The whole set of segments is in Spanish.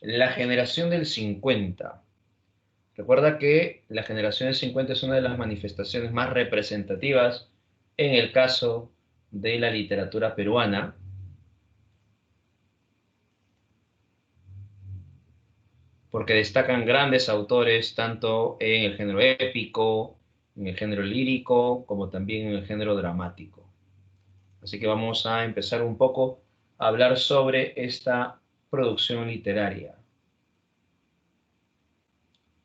La generación del 50. Recuerda que la generación del 50 es una de las manifestaciones más representativas en el caso de la literatura peruana, porque destacan grandes autores tanto en el género épico, en el género lírico, como también en el género dramático. Así que vamos a empezar un poco a hablar sobre esta producción literaria,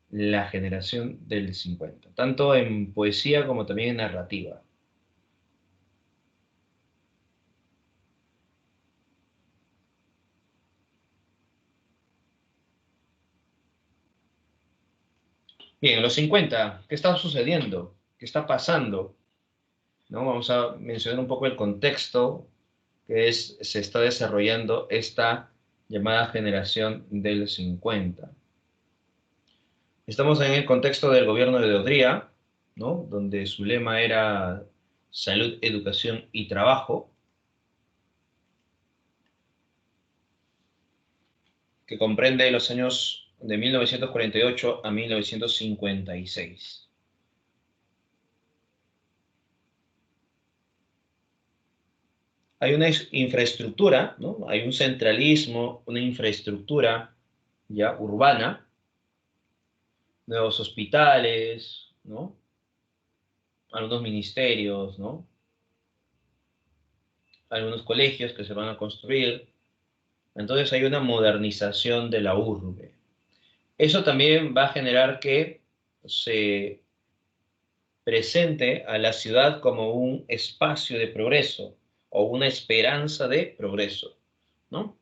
la generación del 50, tanto en poesía como también en narrativa. Bien, en los 50, ¿qué está sucediendo? ¿Qué está pasando? ¿No? Vamos a mencionar un poco el contexto se está desarrollando esta llamada generación del 50. Estamos en el contexto del gobierno de Odría, ¿no? Donde su lema era salud, educación y trabajo, que comprende los años de 1948 a 1956. Hay una infraestructura, ¿no? Hay un centralismo, una infraestructura ya urbana, nuevos hospitales, ¿no? Algunos ministerios, ¿no? Algunos colegios que se van a construir. Entonces hay una modernización de la urbe. Eso también va a generar que se presente a la ciudad como un espacio de progreso o una esperanza de progreso, ¿no?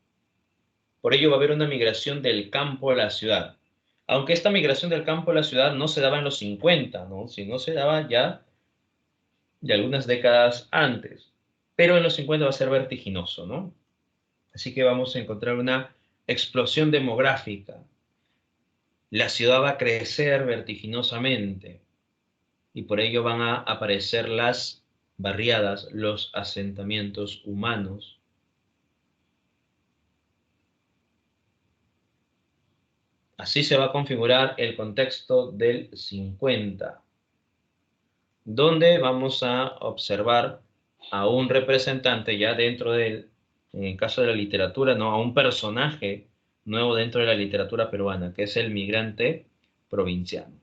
Por ello va a haber una migración del campo a la ciudad. Aunque esta migración del campo a la ciudad no se daba en los 50, ¿no? Sino se daba ya de algunas décadas antes. Pero en los 50 va a ser vertiginoso, ¿no? Así que vamos a encontrar una explosión demográfica. La ciudad va a crecer vertiginosamente y por ello van a aparecer las barriadas, los asentamientos humanos. Así se va a configurar el contexto del 50, donde vamos a observar a un representante ya dentro del, en el caso de la literatura, ¿no? A un personaje nuevo dentro de la literatura peruana, que es el migrante provinciano.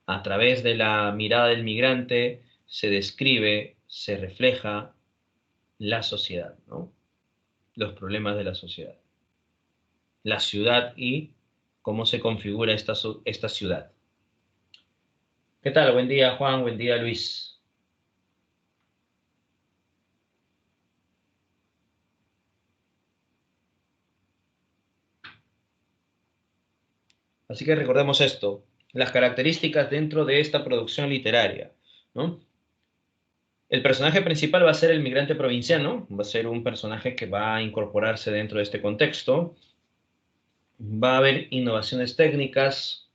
A través de la mirada del migrante se describe, se refleja la sociedad, ¿no? Los problemas de la sociedad, la ciudad y cómo se configura esta ciudad. ¿Qué tal? Buen día, Juan. Buen día, Luis. Así que recordemos esto, las características dentro de esta producción literaria, ¿no? El personaje principal va a ser el migrante provinciano, va a ser un personaje que va a incorporarse dentro de este contexto. Va a haber innovaciones técnicas.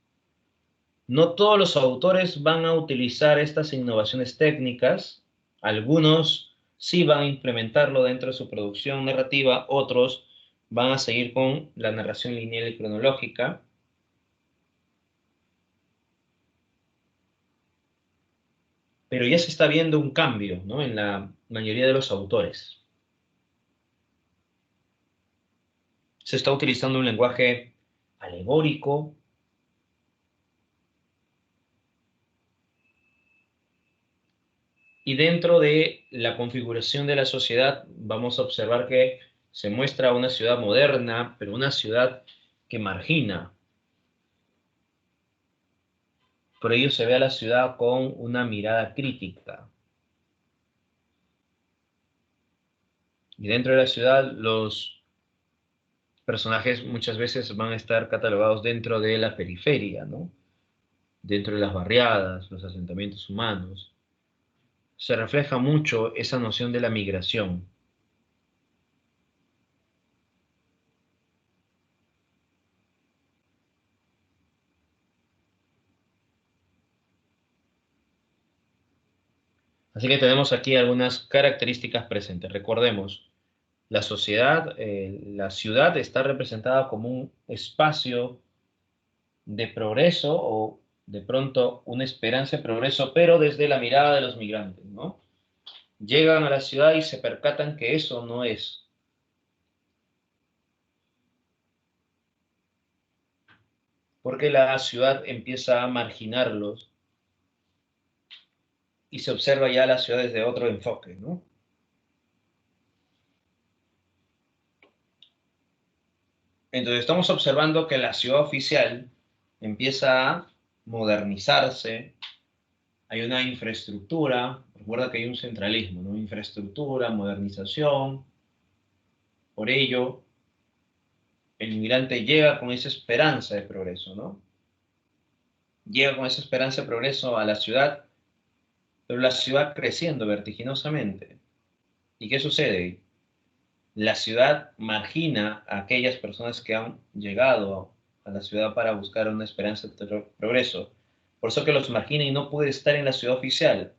No todos los autores van a utilizar estas innovaciones técnicas. Algunos sí van a implementarlo dentro de su producción narrativa, otros van a seguir con la narración lineal y cronológica. Pero ya se está viendo un cambio, ¿no? En la mayoría de los autores. Se está utilizando un lenguaje alegórico, y dentro de la configuración de la sociedad vamos a observar que se muestra una ciudad moderna, pero una ciudad que margina. Por ello se ve a la ciudad con una mirada crítica. Y dentro de la ciudad los personajes muchas veces van a estar catalogados dentro de la periferia, ¿no? Dentro de las barriadas, los asentamientos humanos. Se refleja mucho esa noción de la migración. Así que tenemos aquí algunas características presentes. Recordemos, La sociedad, la ciudad está representada como un espacio de progreso o de pronto una esperanza de progreso, pero desde la mirada de los migrantes, ¿no? Llegan a la ciudad y se percatan que eso no es. Porque la ciudad empieza a marginarlos y se observa ya la ciudad desde otro enfoque, ¿no? Entonces estamos observando que la ciudad oficial empieza a modernizarse, hay una infraestructura, recuerda que hay un centralismo, ¿no? Infraestructura, modernización, por ello el inmigrante llega con esa esperanza de progreso, ¿no? Llega con esa esperanza de progreso a la ciudad, pero la ciudad creciendo vertiginosamente. ¿Y qué sucede? La ciudad margina a aquellas personas que han llegado a la ciudad para buscar una esperanza de progreso. Por eso que los margina y no puede estar en la ciudad oficial,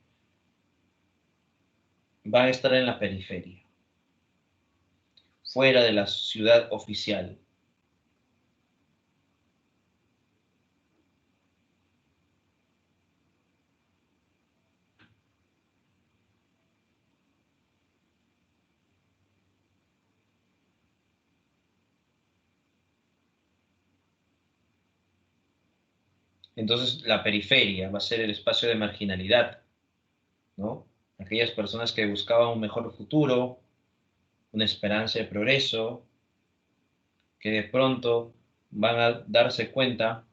van a estar en la periferia, fuera de la ciudad oficial. Entonces la periferia va a ser el espacio de marginalidad, ¿no? Aquellas personas que buscaban un mejor futuro, una esperanza de progreso, que de pronto van a darse cuenta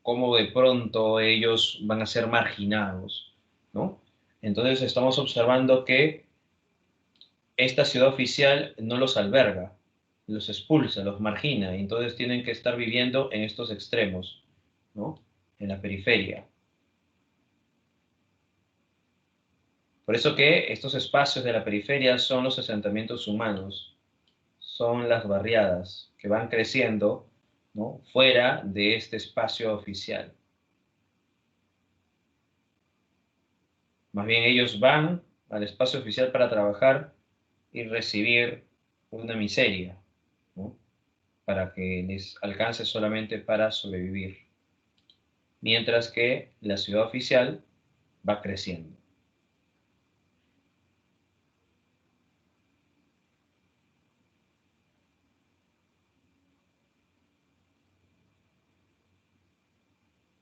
cómo de pronto ellos van a ser marginados, ¿no? Entonces estamos observando que esta ciudad oficial no los alberga, los expulsa, los margina, y entonces tienen que estar viviendo en estos extremos, ¿no? En la periferia. Por eso que estos espacios de la periferia son los asentamientos humanos, son las barriadas que van creciendo, ¿no? Fuera de este espacio oficial. Más bien ellos van al espacio oficial para trabajar y recibir una miseria, ¿no? Para que les alcance solamente para sobrevivir, mientras que la ciudad oficial va creciendo.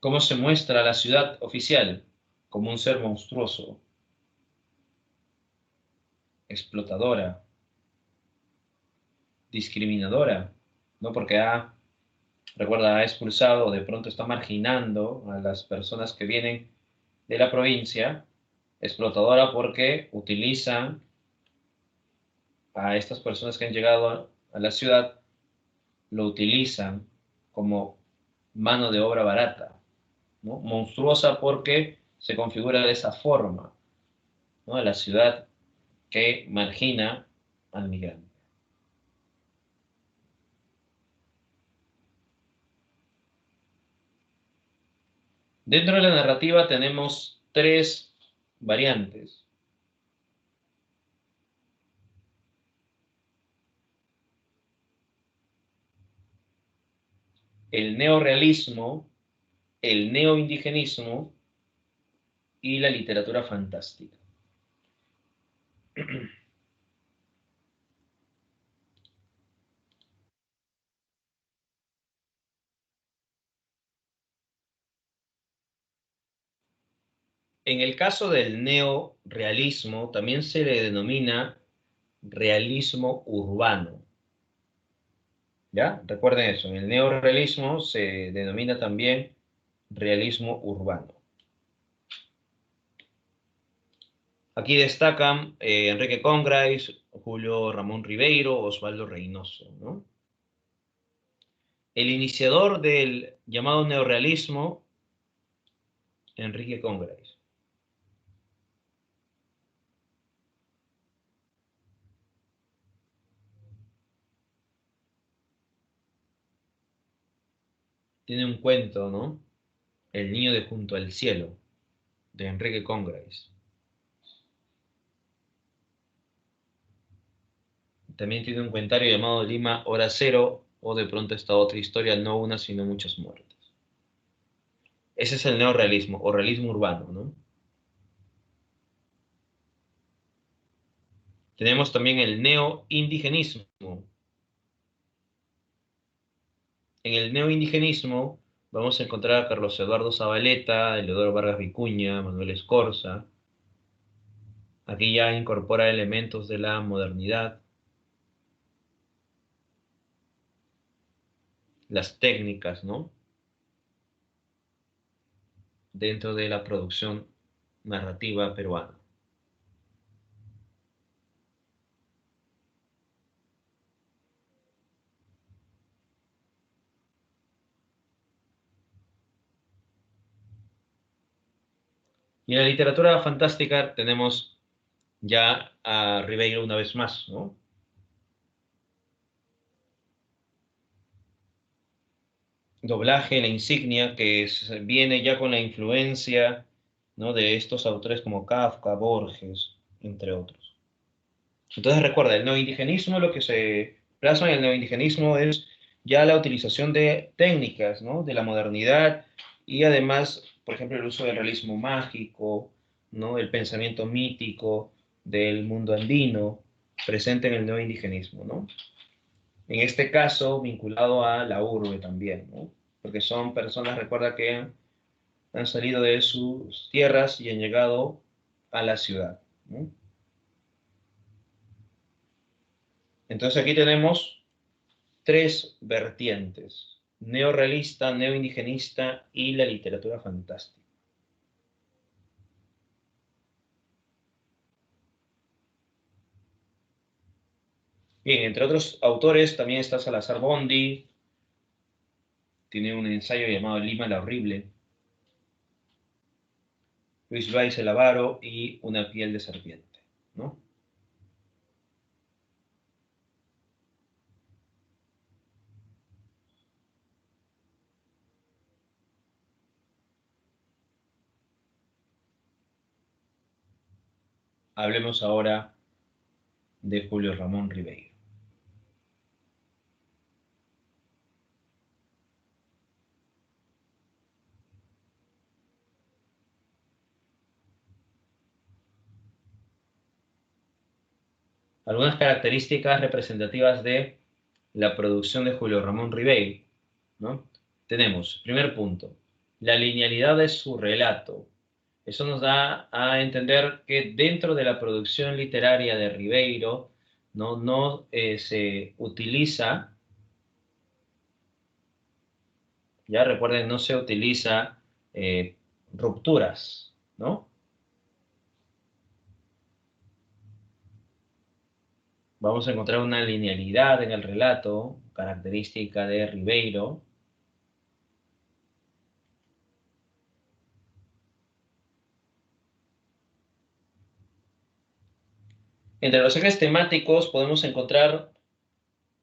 ¿Cómo se muestra la ciudad oficial? Como un ser monstruoso, explotadora, discriminadora, ¿no? Porque recuerda, ha expulsado o de pronto está marginando a las personas que vienen de la provincia, explotadora porque utilizan a estas personas que han llegado a la ciudad, lo utilizan como mano de obra barata, ¿no? Monstruosa porque se configura de esa forma, ¿no? La ciudad que margina al migrante. Dentro de la narrativa tenemos tres variantes. El neorrealismo, el neoindigenismo y la literatura fantástica. En el caso del neorealismo también se le denomina realismo urbano. ¿Ya? Recuerden eso, en el neorrealismo se denomina también realismo urbano. Aquí destacan Enrique Congrais, Julio Ramón Ribeiro, Osvaldo Reynoso, ¿no? El iniciador del llamado neorrealismo, Enrique Congrais. Tiene un cuento, ¿no? El niño de Junto al Cielo, de Enrique Congrais. también tiene un comentario llamado Lima Hora Cero, o de pronto esta otra historia, no una, sino muchas muertes. Ese es el neorrealismo, o realismo urbano, ¿no? Tenemos también el neoindigenismo. En el neoindigenismo vamos a encontrar a Carlos Eduardo Zabaleta, Eleodoro Vargas Vicuña, Manuel Escorza. Aquí ya incorpora elementos de la modernidad, las técnicas, ¿no? Dentro de la producción narrativa peruana. Y en la literatura fantástica tenemos ya a Ribeiro una vez más, ¿no? Doblaje, la insignia, viene ya con la influencia, ¿no? De estos autores como Kafka, Borges, entre otros. Entonces recuerda, el neoindigenismo, lo que se plasma en el neoindigenismo es ya la utilización de técnicas, ¿no? De la modernidad y además, por ejemplo, el uso del realismo mágico, ¿no? El pensamiento mítico del mundo andino presente en el neoindigenismo, ¿no? En este caso, vinculado a la urbe también, ¿no? Porque son personas, recuerda, que han salido de sus tierras y han llegado a la ciudad, ¿no? Entonces aquí tenemos tres vertientes: neorrealista, neoindigenista y la literatura fantástica. Bien, entre otros autores también está Salazar Bondi, tiene un ensayo llamado Lima la Horrible, Luis Valls el Avaro y Una piel de serpiente, ¿no? Hablemos ahora de Julio Ramón Ribeiro. Algunas características representativas de la producción de Julio Ramón Ribeiro, ¿no? Tenemos, primer punto, la linealidad de su relato. Eso nos da a entender que dentro de la producción literaria de Ribeiro no se utiliza, ya recuerden, no se utiliza rupturas, ¿no? Vamos a encontrar una linealidad en el relato, característica de Ribeiro. Entre los ejes temáticos podemos encontrar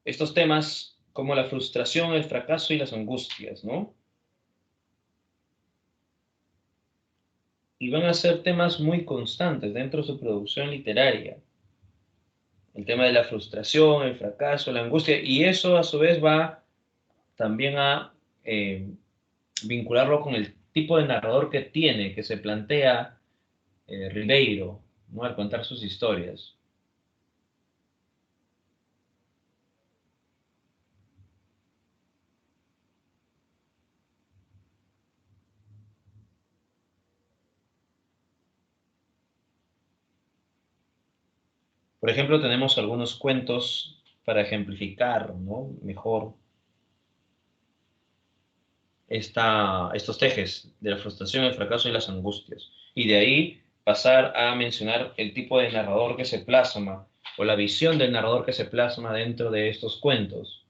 estos temas como la frustración, el fracaso y las angustias, ¿no? Y van a ser temas muy constantes dentro de su producción literaria. El tema de la frustración, el fracaso, la angustia, y eso a su vez va también a eh, vincularlo con el tipo de narrador que tiene, que se plantea Ribeiro, ¿no? Al contar sus historias. Por ejemplo, tenemos algunos cuentos para ejemplificar, ¿no? Mejor estos tejes de la frustración, el fracaso y las angustias. Y de ahí pasar a mencionar el tipo de narrador que se plasma o la visión del narrador que se plasma dentro de estos cuentos.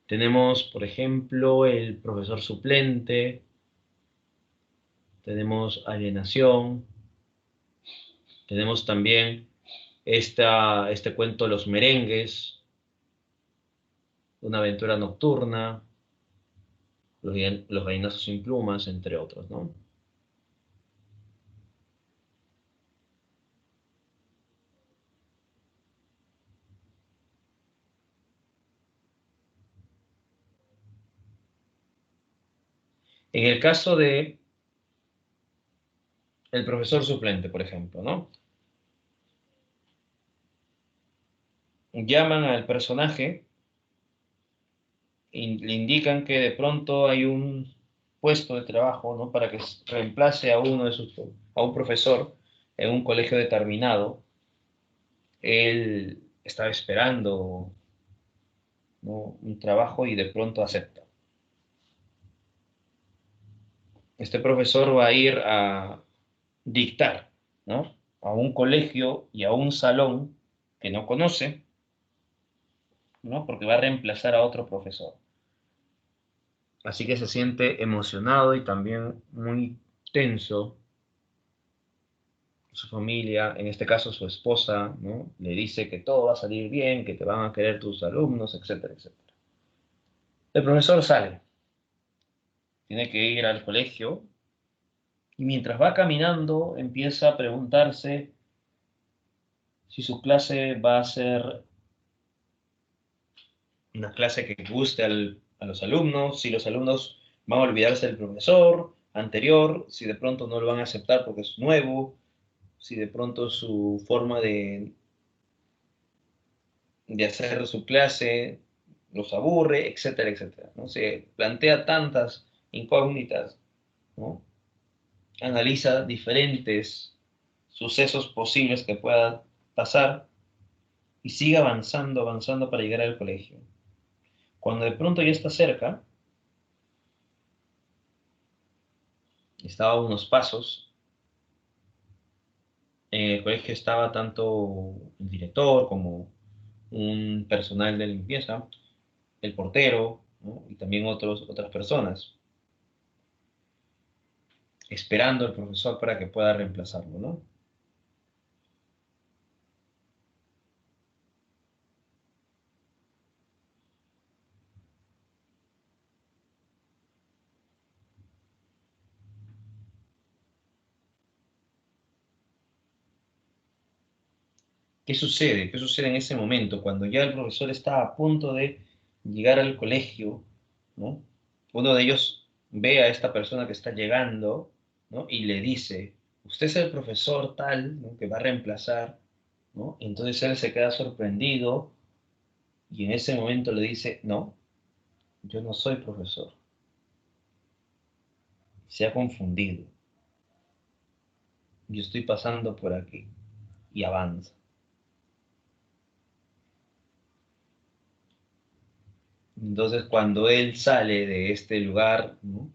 Tenemos, por ejemplo, el profesor suplente, tenemos alienación, tenemos también este cuento Los merengues, una aventura nocturna, los gallinazos sin plumas, entre otros, ¿no? En el caso de el profesor suplente, por ejemplo, ¿no? Llaman al personaje y le indican que de pronto hay un puesto de trabajo, ¿no? Para que reemplace a a un profesor en un colegio determinado. Él estaba esperando, ¿no? Un trabajo y de pronto acepta. Este profesor va a ir a dictar, ¿no? A un colegio y a un salón que no conoce, ¿no? Porque va a reemplazar a otro profesor. Así que se siente emocionado y también muy tenso. Su familia, en este caso su esposa, ¿no? Le dice que todo va a salir bien, que te van a querer tus alumnos, etcétera, etcétera. El profesor sale, tiene que ir al colegio y mientras va caminando empieza a preguntarse si su clase va a ser una clase que guste a los alumnos, si los alumnos van a olvidarse del profesor anterior, si de pronto no lo van a aceptar porque es nuevo, si de pronto su forma de hacer su clase los aburre, etcétera, etcétera, ¿no? Se plantea tantas incógnitas, ¿no? Analiza diferentes sucesos posibles que puedan pasar y sigue avanzando, avanzando para llegar al colegio. Cuando de pronto ya está cerca, estaba a unos pasos, en el colegio estaba tanto el director como un personal de limpieza, el portero, ¿no? Y también otras personas, esperando al profesor para que pueda reemplazarlo, ¿no? ¿Qué sucede? ¿Qué sucede en ese momento cuando ya el profesor está a punto de llegar al colegio, ¿no? Uno de ellos ve a esta persona que está llegando, ¿no? Y le dice, usted es el profesor tal, ¿no? Que va a reemplazar, ¿no? Entonces él se queda sorprendido y en ese momento le dice, no, yo no soy profesor. Se ha confundido. Yo estoy pasando por aquí y avanza. Entonces, cuando él sale de este lugar, ¿no?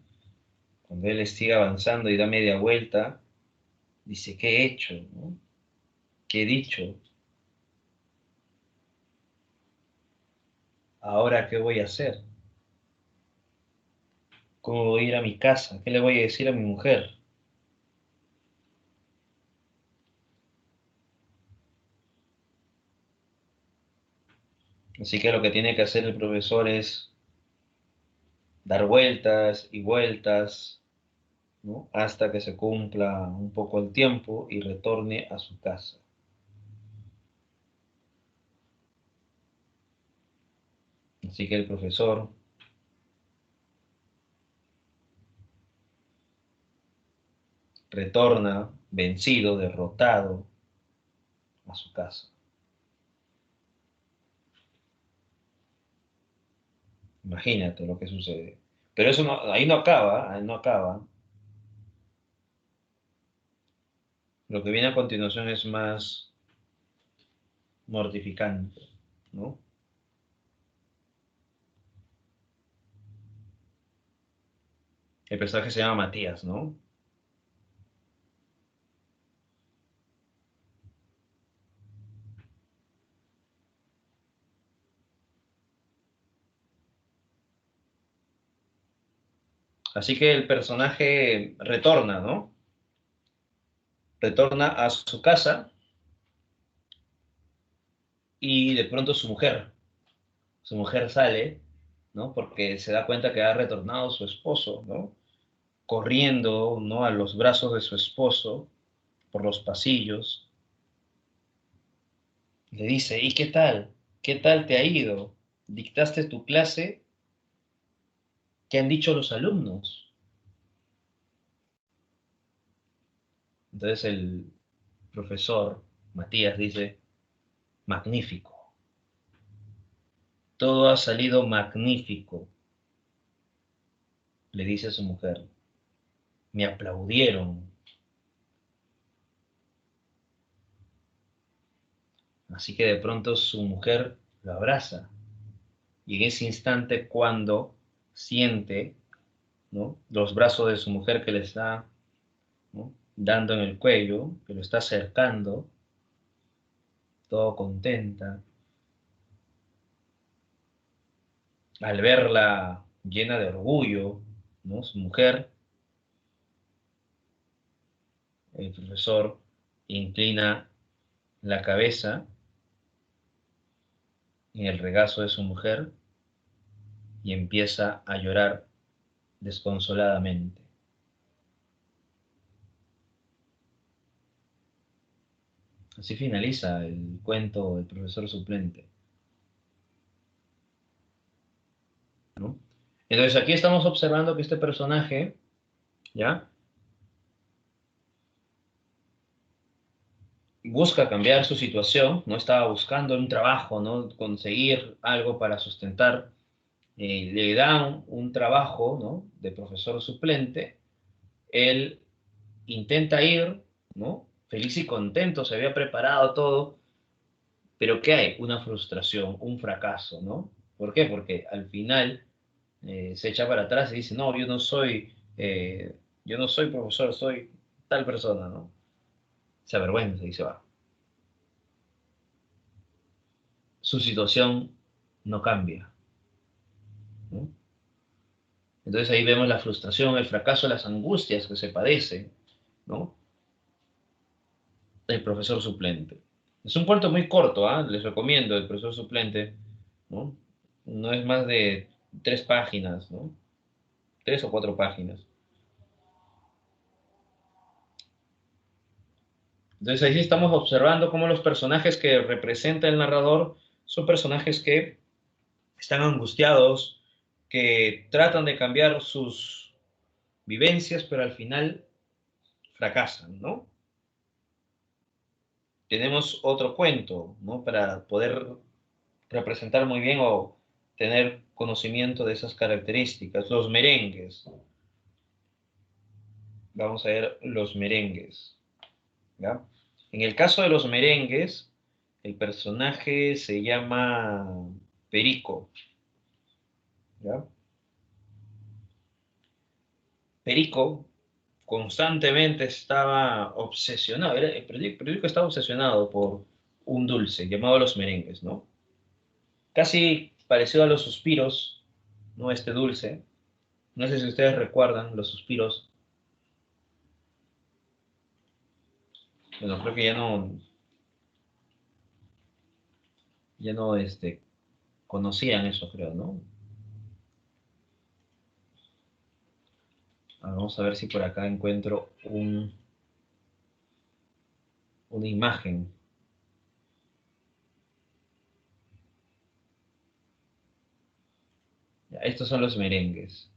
Cuando él sigue avanzando y da media vuelta, dice, ¿qué he hecho? ¿No? ¿Qué he dicho? ¿Ahora qué voy a hacer? ¿Cómo voy a ir a mi casa? ¿Qué le voy a decir a mi mujer? Así que lo que tiene que hacer el profesor es dar vueltas y vueltas, ¿no? Hasta que se cumpla un poco el tiempo y retorne a su casa. Así que el profesor retorna vencido, derrotado a su casa. Imagínate lo que sucede. Pero eso no, ahí no acaba, ahí no acaba. Lo que viene a continuación es más mortificante, ¿no? El personaje se llama Matías, ¿no? Así que el personaje retorna, ¿no? Retorna a su casa y de pronto su mujer sale, ¿no? Porque se da cuenta que ha retornado su esposo, ¿no? Corriendo, ¿no? A los brazos de su esposo por los pasillos. Le dice, ¿y qué tal? ¿Qué tal te ha ido? ¿Dictaste tu clase? ¿Qué han dicho los alumnos? Entonces el profesor Matías dice, magnífico, todo ha salido magnífico, le dice a su mujer. Me aplaudieron. Así que de pronto su mujer lo abraza. Y en ese instante cuando siente, ¿no?, los brazos de su mujer que le está, ¿no?, dando en el cuello, que lo está acercando, todo contenta, al verla llena de orgullo, ¿no?, su mujer, el profesor inclina la cabeza en el regazo de su mujer y empieza a llorar desconsoladamente. Así finaliza el cuento del profesor suplente, ¿no? Entonces aquí estamos observando que este personaje, ¿ya?, busca cambiar su situación, no estaba buscando un trabajo, ¿no?, conseguir algo para sustentar, le dan un trabajo, ¿no?, de profesor suplente, él intenta ir, ¿no?, feliz y contento, se había preparado todo, pero ¿qué hay? Una frustración, un fracaso, ¿no? ¿Por qué? Porque al final se echa para atrás y dice, no, yo no soy profesor, soy tal persona, ¿no? Se avergüenza y se va. Su situación no cambia, ¿no? Entonces ahí vemos la frustración, el fracaso, las angustias que se padece, ¿no?, el profesor suplente. Es un cuento muy corto, ¿ah? Les recomiendo el profesor suplente, ¿no? No es más de 3 páginas, ¿no? 3 o 4 páginas. Entonces ahí sí estamos observando cómo los personajes que representa el narrador son personajes que están angustiados, que tratan de cambiar sus vivencias, pero al final fracasan, ¿no? Tenemos otro cuento, ¿no?, para poder representar muy bien o tener conocimiento de esas características. Los merengues. Vamos a ver los merengues, ¿ya? En el caso de los merengues, el personaje se llama Perico, ¿ya? Perico constantemente estaba obsesionado, Perico estaba obsesionado por un dulce llamado los merengues, ¿no? Casi parecido a los suspiros, ¿no? Este dulce. No sé si ustedes recuerdan los suspiros. Bueno, creo que ya no conocían eso, creo, ¿no? Vamos a ver si por acá encuentro una imagen. Ya, estos son los merengues.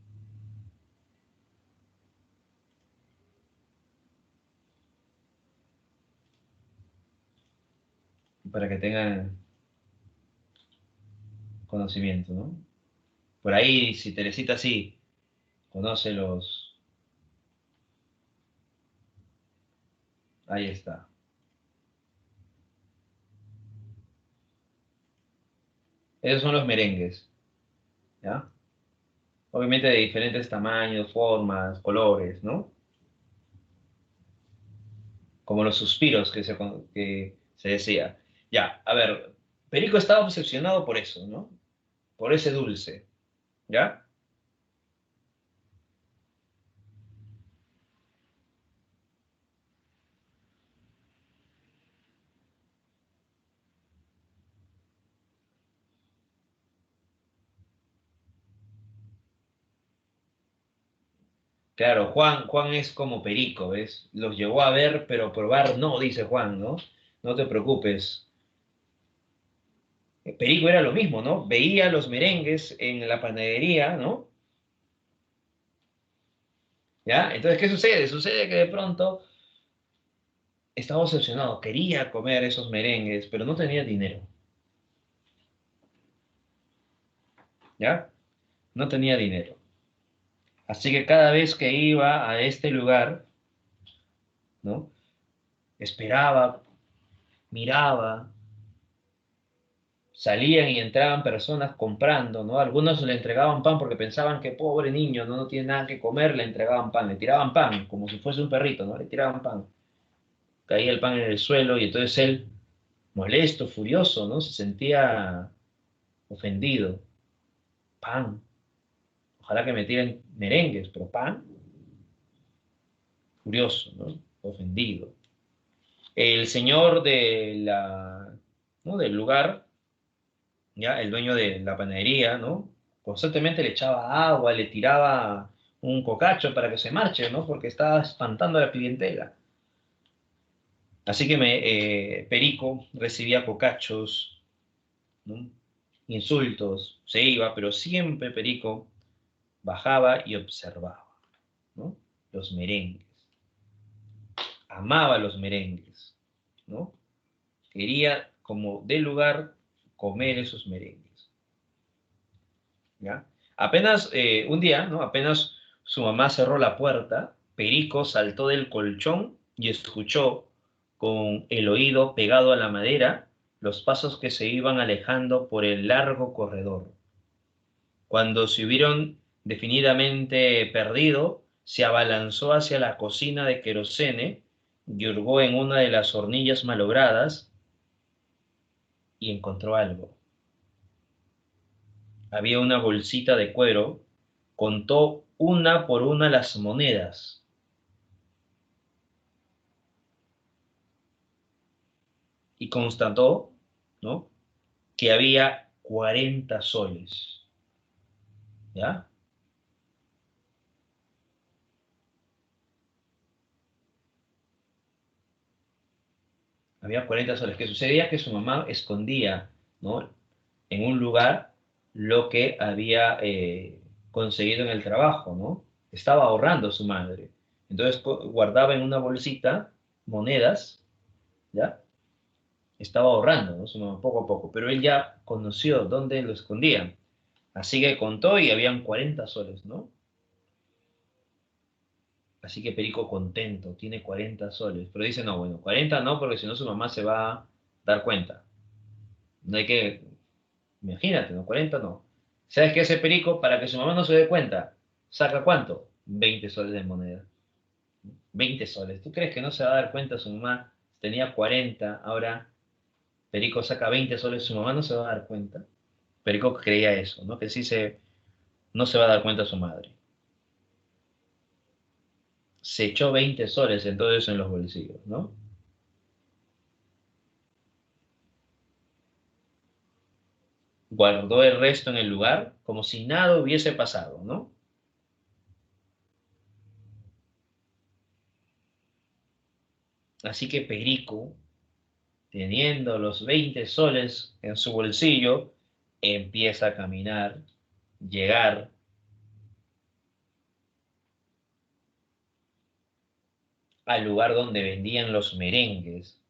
Para que tengan conocimiento, ¿no? Por ahí, si Teresita sí conoce los... Ahí está. Esos son los merengues, ¿ya? Obviamente de diferentes tamaños, formas, colores, ¿no? Como los suspiros que se decía. Ya, a ver, Perico estaba obsesionado por eso, ¿no? Por ese dulce, ¿ya? Claro, Juan es como Perico, ¿ves? Los llegó a ver, pero probar no, dice Juan, ¿no? No te preocupes. Perico era lo mismo, ¿no? Veía los merengues en la panadería, ¿no? ¿Ya? Entonces, ¿qué sucede? Sucede que de pronto estaba obsesionado, quería comer esos merengues, pero no tenía dinero, ¿ya? No tenía dinero. Así que cada vez que iba a este lugar, ¿no? Esperaba, miraba, salían y entraban personas comprando, ¿no? Algunos le entregaban pan porque pensaban que pobre niño, ¿no? No tiene nada que comer, le entregaban pan, le tiraban pan, como si fuese un perrito, ¿no? Le tiraban pan. Caía el pan en el suelo y entonces él, molesto, furioso, ¿no? Se sentía ofendido. Pan. Ojalá que me tiren merengues, pero pan, furioso, ¿no? Ofendido. El señor ¿no? Del lugar, ya, el dueño de la panadería, ¿no? Constantemente le echaba agua, le tiraba un cocacho para que se marche, ¿no? Porque estaba espantando a la clientela. Así que Perico recibía cocachos, ¿no? Insultos, se iba, pero siempre Perico bajaba y observaba, ¿no? Los merengues. Amaba los merengues, ¿no? Quería, como del lugar, comer esos merengues, ¿ya? Apenas un día, ¿no? Apenas su mamá cerró la puerta, Perico saltó del colchón y escuchó con el oído pegado a la madera los pasos que se iban alejando por el largo corredor. Cuando se hubieron definidamente perdido, se abalanzó hacia la cocina de querosene y hurgó en una de las hornillas malogradas y encontró algo. Había una bolsita de cuero, contó una por una las monedas y constató, ¿no? Que había 40 soles, ¿ya? Había 40 soles. ¿Qué sucedía? Que su mamá escondía, ¿no? En un lugar lo que había conseguido en el trabajo, ¿no? Estaba ahorrando su madre. Entonces guardaba en una bolsita monedas, ¿ya? Estaba ahorrando, ¿no? Su mamá, poco a poco, pero él ya conoció dónde lo escondían. Así que contó y habían 40 soles, ¿no? Así que Perico contento, tiene 40 soles. Pero dice, no, bueno, 40 no, porque si no su mamá se va a dar cuenta. No hay que, imagínate, ¿no? 40 no. ¿Sabes qué hace Perico? Para que su mamá no se dé cuenta. ¿Saca cuánto? 20 soles de moneda. 20 soles. ¿Tú crees que no se va a dar cuenta su mamá? Tenía 40, ahora Perico saca 20 soles, su mamá no se va a dar cuenta. Perico creía eso, ¿no? Que no se va a dar cuenta su madre. Se echó 20 soles entonces en los bolsillos, ¿no? Guardó el resto en el lugar como si nada hubiese pasado, ¿no? Así que Perico, teniendo los 20 soles en su bolsillo, empieza a caminar, llegar al lugar donde vendían los merengues.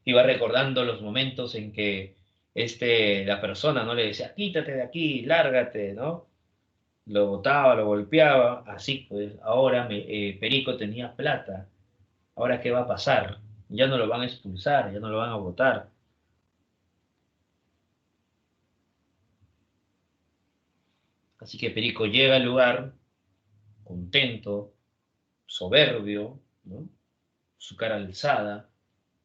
Iba recordando los momentos en que la persona no le decía, quítate de aquí, lárgate, ¿no? Lo botaba, lo golpeaba, así pues, ahora Perico tenía plata. Ahora, ¿qué va a pasar? Ya no lo van a expulsar, ya no lo van a votar. Así que Perico llega al lugar, contento, soberbio, ¿no? Su cara alzada,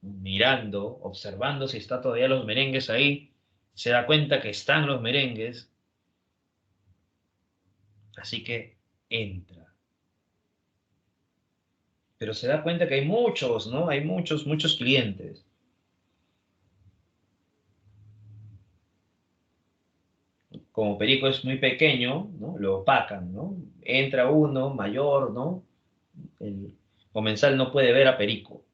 mirando, observando si está todavía los merengues ahí. Se da cuenta que están los merengues, así que entra. Pero se da cuenta que hay muchos, ¿no? Hay muchos, muchos clientes. Como Perico es muy pequeño, ¿no? Lo opacan, ¿no? Entra uno mayor, ¿no? El comensal no puede ver a Perico.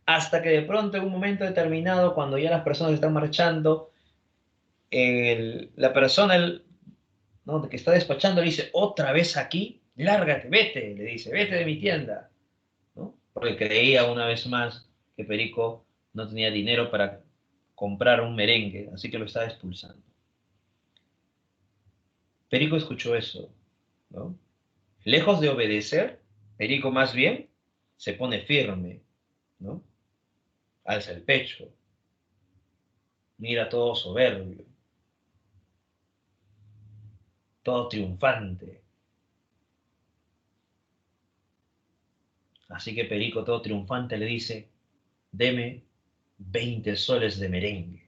Hasta que de pronto en un momento determinado, cuando ya las personas están marchando, la persona ¿no? De que está despachando, le dice, otra vez aquí, lárgate, vete, le dice, vete de mi tienda, ¿no? Porque creía una vez más que Perico no tenía dinero para comprar un merengue, así que lo estaba expulsando. Perico escuchó eso, ¿no? Lejos de obedecer, Perico más bien se pone firme, ¿no? Alza el pecho, mira todo soberbio, todo triunfante. Así que Perico, todo triunfante, le dice, deme 20 soles de merengue.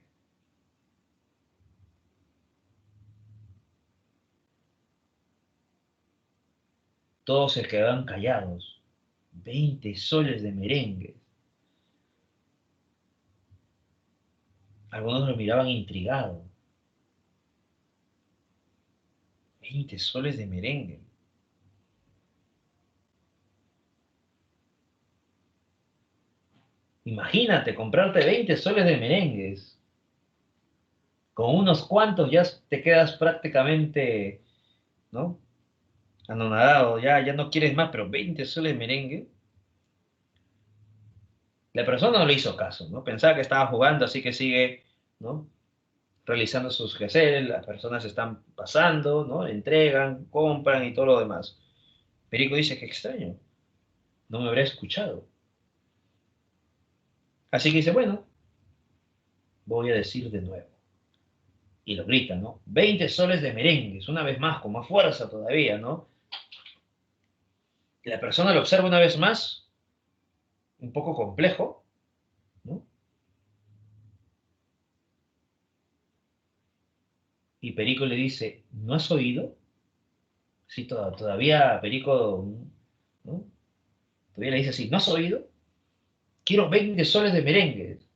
Todos se quedaban callados. 20 soles de merengue. Algunos lo miraban intrigados. 20 soles de merengue. Imagínate comprarte 20 soles de merengues. Con unos cuantos ya te quedas prácticamente, ¿no? Anonadado, ya no quieres más, pero 20 soles de merengue. La persona no le hizo caso, ¿no? Pensaba que estaba jugando, así que sigue, ¿no? Realizando sus quehaceres, las personas están pasando, ¿no? Entregan, compran y todo lo demás. Perico dice, qué extraño, no me habrá escuchado. Así que dice, bueno, voy a decir de nuevo. Y lo grita, ¿no? 20 soles de merengues, una vez más, con más fuerza todavía, ¿no? Y la persona lo observa una vez más, un poco complejo, ¿no? Y Perico le dice, ¿no has oído? Sí, todavía Perico, ¿no? Todavía le dice así, ¿no has oído? Quiero 20 soles de merengues.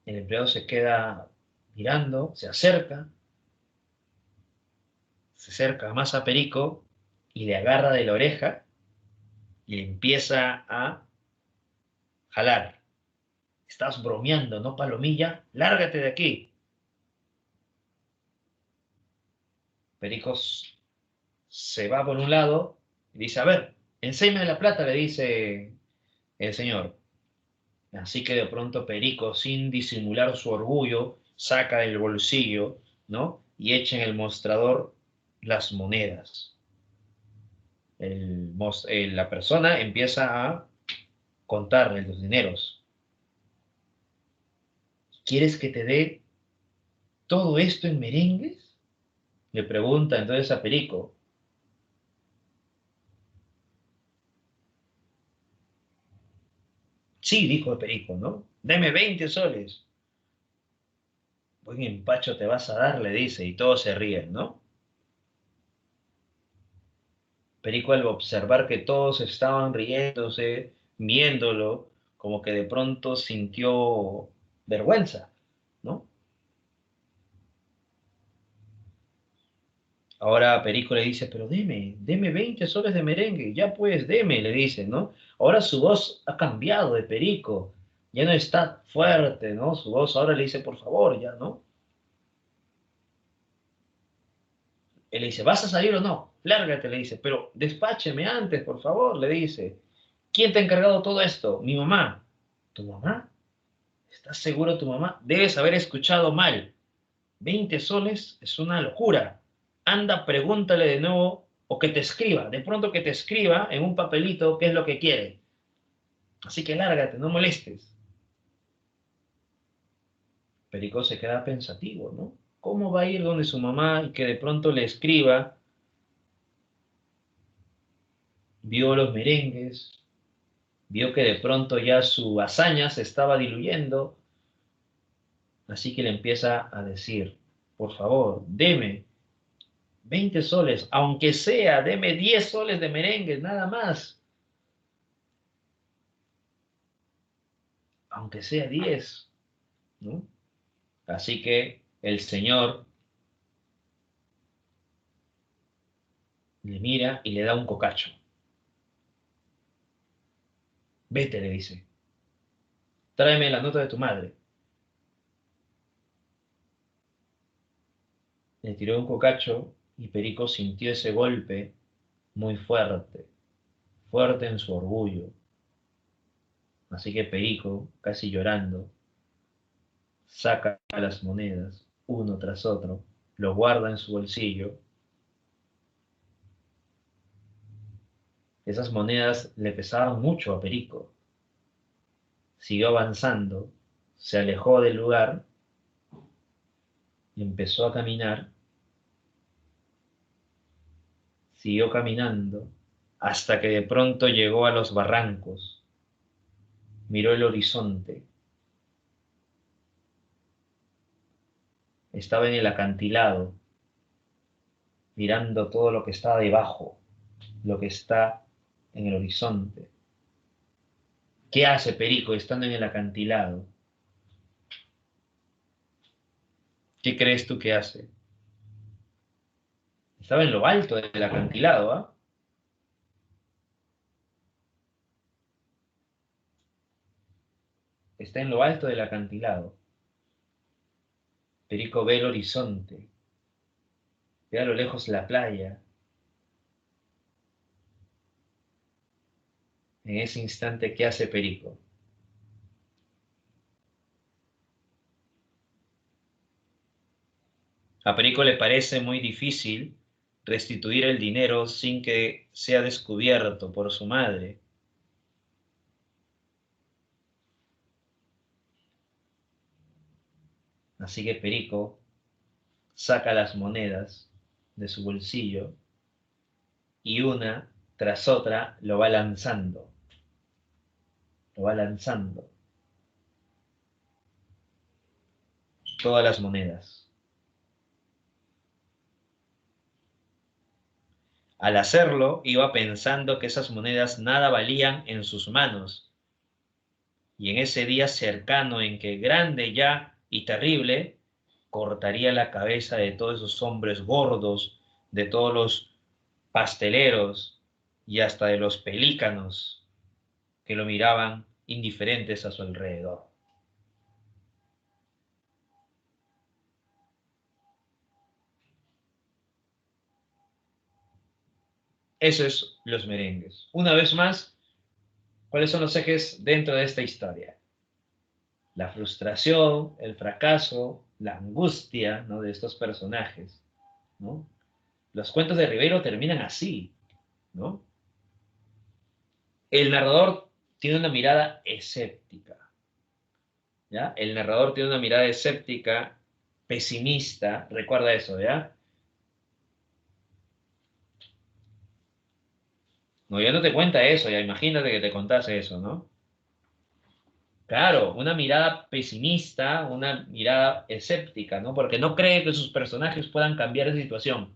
El empleado se queda mirando, se acerca más a Perico y le agarra de la oreja y le empieza a jalar. Estás bromeando, ¿no, palomilla? Lárgate de aquí. Perico se va por un lado y dice, a ver, enséñame la plata, le dice el señor. Así que de pronto Perico, sin disimular su orgullo, saca del bolsillo, ¿no? Y echa en el mostrador las monedas. La persona empieza a contarle los dineros. ¿Quieres que te dé todo esto en merengues? Le pregunta entonces a Perico. Sí, dijo Perico, ¿no? Deme 20 soles. Buen empacho te vas a dar, le dice, y todos se ríen, ¿no? Perico, al observar que todos estaban riéndose, viéndolo, como que de pronto sintió vergüenza, ¿no? Ahora Perico le dice, pero deme 20 soles de merengue, ya pues, deme, le dice, ¿no? Ahora su voz ha cambiado de Perico, ya no está fuerte, ¿no? Su voz ahora le dice, por favor, ya, ¿no? Él le dice, ¿vas a salir o no? Lárgate, le dice, pero despácheme antes, por favor, le dice. ¿Quién te ha encargado todo esto? Mi mamá. ¿Tu mamá? ¿Estás seguro tu mamá? Debes haber escuchado mal. 20 soles es una locura. Anda, pregúntale de nuevo o que te escriba. De pronto que te escriba en un papelito qué es lo que quiere. Así que lárgate, no molestes. Perico se queda pensativo, ¿no? ¿Cómo va a ir donde su mamá y que de pronto le escriba? Vio los merengues, vio que de pronto ya su hazaña se estaba diluyendo, así que le empieza a decir, por favor, deme 20 soles, aunque sea, deme 10 soles de merengues, nada más, aunque sea 10, ¿no? Así que el señor le mira y le da un cocacho. Vete, le dice, tráeme la nota de tu madre. le tiró un cocacho y Perico sintió ese golpe muy fuerte, fuerte en su orgullo. Así que Perico, casi llorando, saca las monedas, uno tras otro, lo guarda en su bolsillo. Esas monedas le pesaban mucho a Perico. Siguió avanzando, se alejó del lugar y empezó a caminar. Siguió caminando hasta que de pronto llegó a los barrancos. Miró el horizonte. Estaba en el acantilado, mirando todo lo que está debajo, lo que está en el horizonte. ¿Qué hace Perico estando en el acantilado? ¿Qué crees tú que hace? Estaba en lo alto del acantilado, ¿ah? Está en lo alto del acantilado. Perico ve el horizonte, ve a lo lejos la playa. En ese instante, ¿qué hace Perico? A Perico le parece muy difícil restituir el dinero sin que sea descubierto por su madre. Así que Perico saca las monedas de su bolsillo y una tras otra lo va lanzando, todas las monedas. Al hacerlo, iba pensando que esas monedas nada valían en sus manos, y en ese día cercano en que grande ya y terrible, cortaría la cabeza de todos esos hombres gordos, de todos los pasteleros y hasta de los pelícanos que lo miraban indiferentes a su alrededor. Eso es los merengues. Una vez más, ¿cuáles son los ejes dentro de esta historia? La frustración, el fracaso, la angustia, ¿no?, de estos personajes, ¿no? Los cuentos de Rivero terminan así, ¿no? El narrador tiene una mirada escéptica, ¿ya? El narrador tiene una mirada escéptica, pesimista, recuerda eso, ¿ya? No, ya no te cuenta eso, ya imagínate que te contase eso, ¿no? Claro, una mirada pesimista, una mirada escéptica, ¿no? Porque no cree que sus personajes puedan cambiar de situación.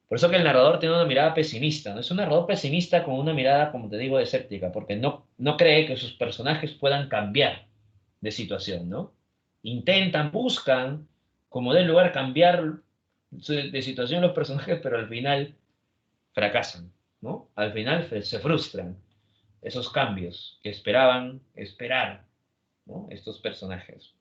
Por eso que el narrador tiene una mirada pesimista, ¿no? Es un narrador pesimista con una mirada, como te digo, escéptica, porque no cree que sus personajes puedan cambiar de situación, ¿no? Intentan, buscan, como den lugar, cambiar de situación los personajes, pero al final fracasan, ¿no? Al final se frustran esos cambios que esperaban esperar, ¿no?, estos personajes,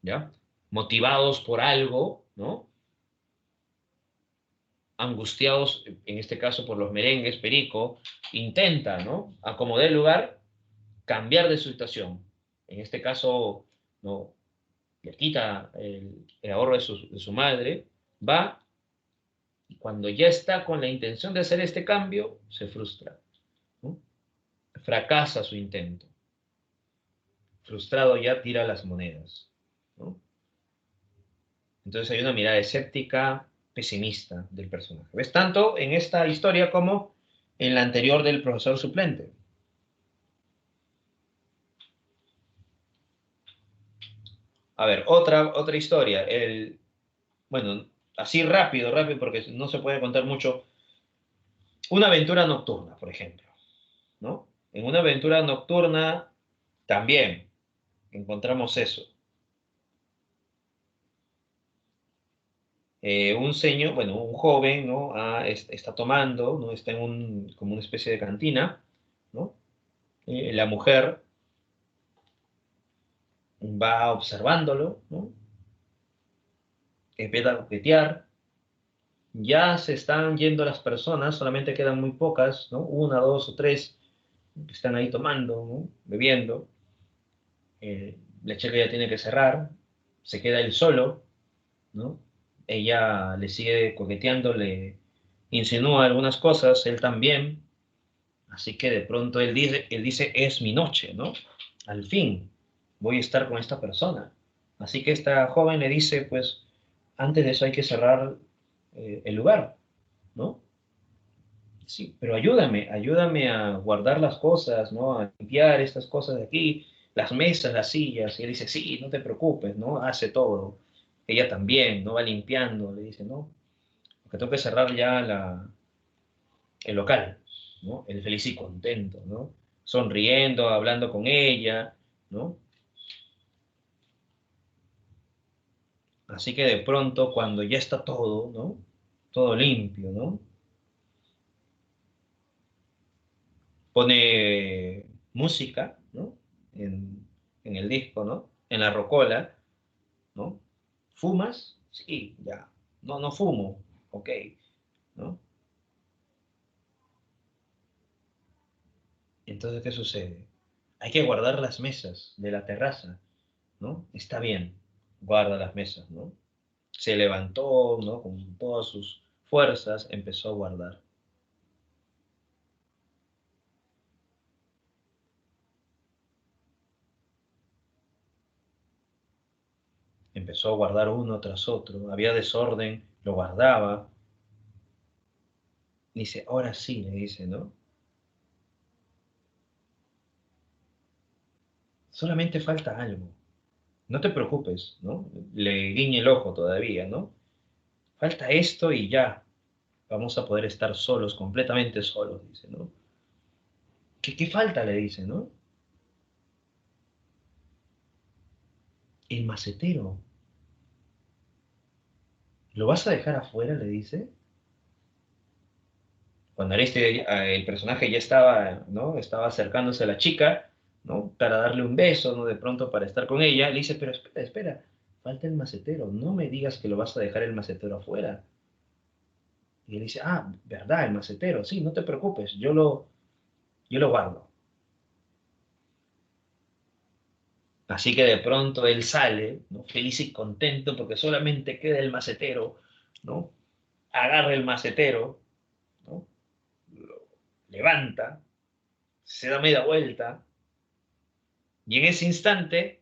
¿ya? Motivados por algo, ¿no? Angustiados, en este caso por los merengues, Perico, intenta, ¿no?, acomodar el lugar, cambiar de su situación. En este caso, ¿no?, le quita el ahorro de su madre, va y cuando ya está con la intención de hacer este cambio, se frustra, ¿no? Fracasa su intento. Frustrado ya tira las monedas, ¿no? Entonces hay una mirada escéptica, pesimista del personaje. ¿Ves? Tanto en esta historia como en la anterior del profesor suplente. A ver, otra historia. Bueno, así rápido, rápido, porque no se puede contar mucho. Una aventura nocturna, por ejemplo, ¿no? En una aventura nocturna también encontramos eso. Un señor, bueno, un joven, ¿no? Está tomando, ¿no? Está en como una especie de cantina ¿no? La mujer va observándolo, ¿no? Empieza a coquetear, ya se están yendo las personas, solamente quedan muy pocas, ¿no? Una, dos o tres que están ahí tomando, ¿no? Bebiendo. La chica ya tiene que cerrar, se queda él solo, ¿no? Ella le sigue coqueteando, le insinúa algunas cosas, él también, así que de pronto él dice, es mi noche, ¿no? Al fin voy a estar con esta persona. Así que esta joven le dice, pues, antes de eso hay que cerrar el lugar, ¿no? Sí, pero ayúdame a guardar las cosas, ¿no? A limpiar estas cosas de aquí, las mesas, las sillas. Y él dice, sí, no te preocupes, ¿no? Hace todo. Ella también, ¿no? Va limpiando, le dice, ¿no? Porque tengo que cerrar ya el local, ¿no? Él feliz y contento, ¿no? Sonriendo, hablando con ella, ¿no? Así que de pronto, cuando ya está todo, ¿no? Todo limpio, ¿no? Pone música, ¿no? En el disco, ¿no? En la rocola, ¿no? ¿Fumas? Sí, ya. No, no fumo. Ok, ¿no? Entonces, ¿qué sucede? Hay que guardar las mesas de la terraza, ¿no? Está bien, guarda las mesas, ¿no? Se levantó, ¿no? Con todas sus fuerzas, empezó a guardar. Empezó a guardar uno tras otro. Había desorden, lo guardaba. Dice, ahora sí, le dice, ¿no? Solamente falta algo. No te preocupes, ¿no? Le guiñe el ojo todavía, ¿no? Falta esto y ya. Vamos a poder estar solos, completamente solos, dice, ¿no? ¿Qué falta? Le dice, ¿no? El macetero. ¿Lo vas a dejar afuera? Le dice. Cuando el personaje ya estaba, ¿no? Estaba acercándose a la chica, ¿no? Para darle un beso, ¿no? De pronto para estar con ella, le dice, pero espera, espera, falta el macetero, no me digas que lo vas a dejar el macetero afuera. Y él dice, ah, verdad, el macetero, sí, no te preocupes, yo lo guardo. Así que de pronto él sale, ¿no? Feliz y contento porque solamente queda el macetero, ¿no? Agarra el macetero, ¿no? Lo levanta, se da media vuelta y en ese instante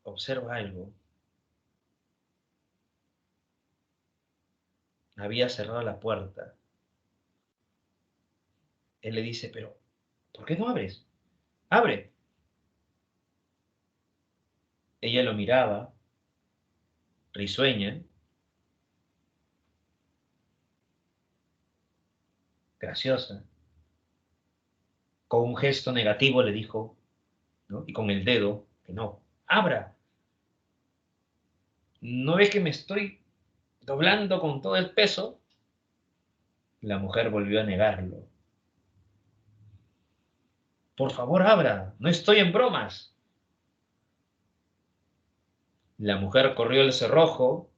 observa algo. Había cerrado la puerta. Él le dice, pero, ¿por qué no abres? Abre. Ella lo miraba, risueña, graciosa, con un gesto negativo le dijo, ¿no? Y con el dedo, que no, abra. ¿No ves que me estoy doblando con todo el peso? La mujer volvió a negarlo. Por favor, abra, no estoy en bromas. La mujer corrió al cerrojo,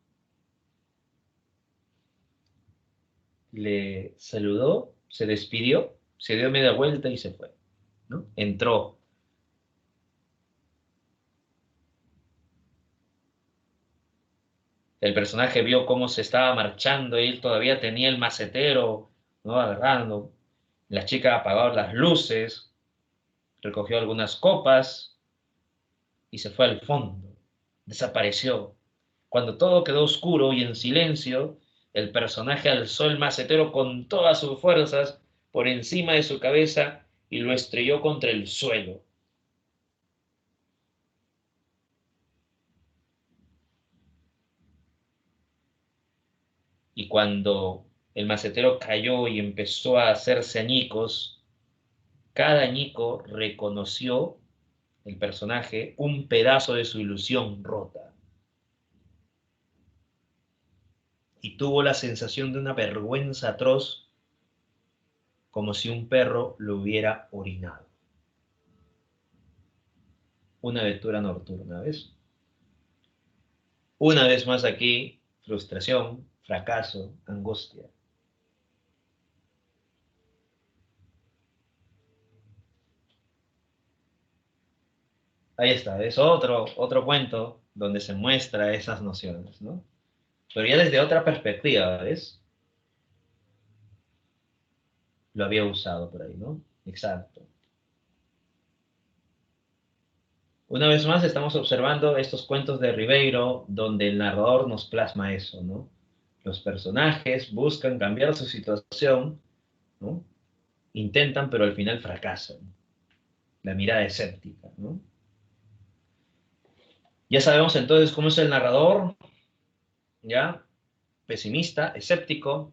le saludó, se despidió, se dio media vuelta y se fue, ¿no? Entró. El personaje vio cómo se estaba marchando y él todavía tenía el macetero, ¿no? Agarrando. La chica apagó las luces, recogió algunas copas y se fue al fondo. Desapareció. Cuando todo quedó oscuro y en silencio, el personaje alzó el macetero con todas sus fuerzas por encima de su cabeza y lo estrelló contra el suelo. Y cuando el macetero cayó y empezó a hacerse añicos, cada añico reconoció el personaje un pedazo de su ilusión rota. y tuvo la sensación de una vergüenza atroz, como si un perro lo hubiera orinado. Una aventura nocturna, ¿ves? Una vez más aquí, frustración, fracaso, angustia. Ahí está, es otro cuento donde se muestra esas nociones, ¿no? Pero ya desde otra perspectiva, ¿ves? Lo había usado por ahí, ¿no? Exacto. Una vez más estamos observando estos cuentos de Ribeiro donde el narrador nos plasma eso, ¿no? Los personajes buscan cambiar su situación, ¿no? Intentan, pero al final fracasan. La mirada escéptica, ¿no? Ya sabemos entonces cómo es el narrador, ¿ya? Pesimista, escéptico.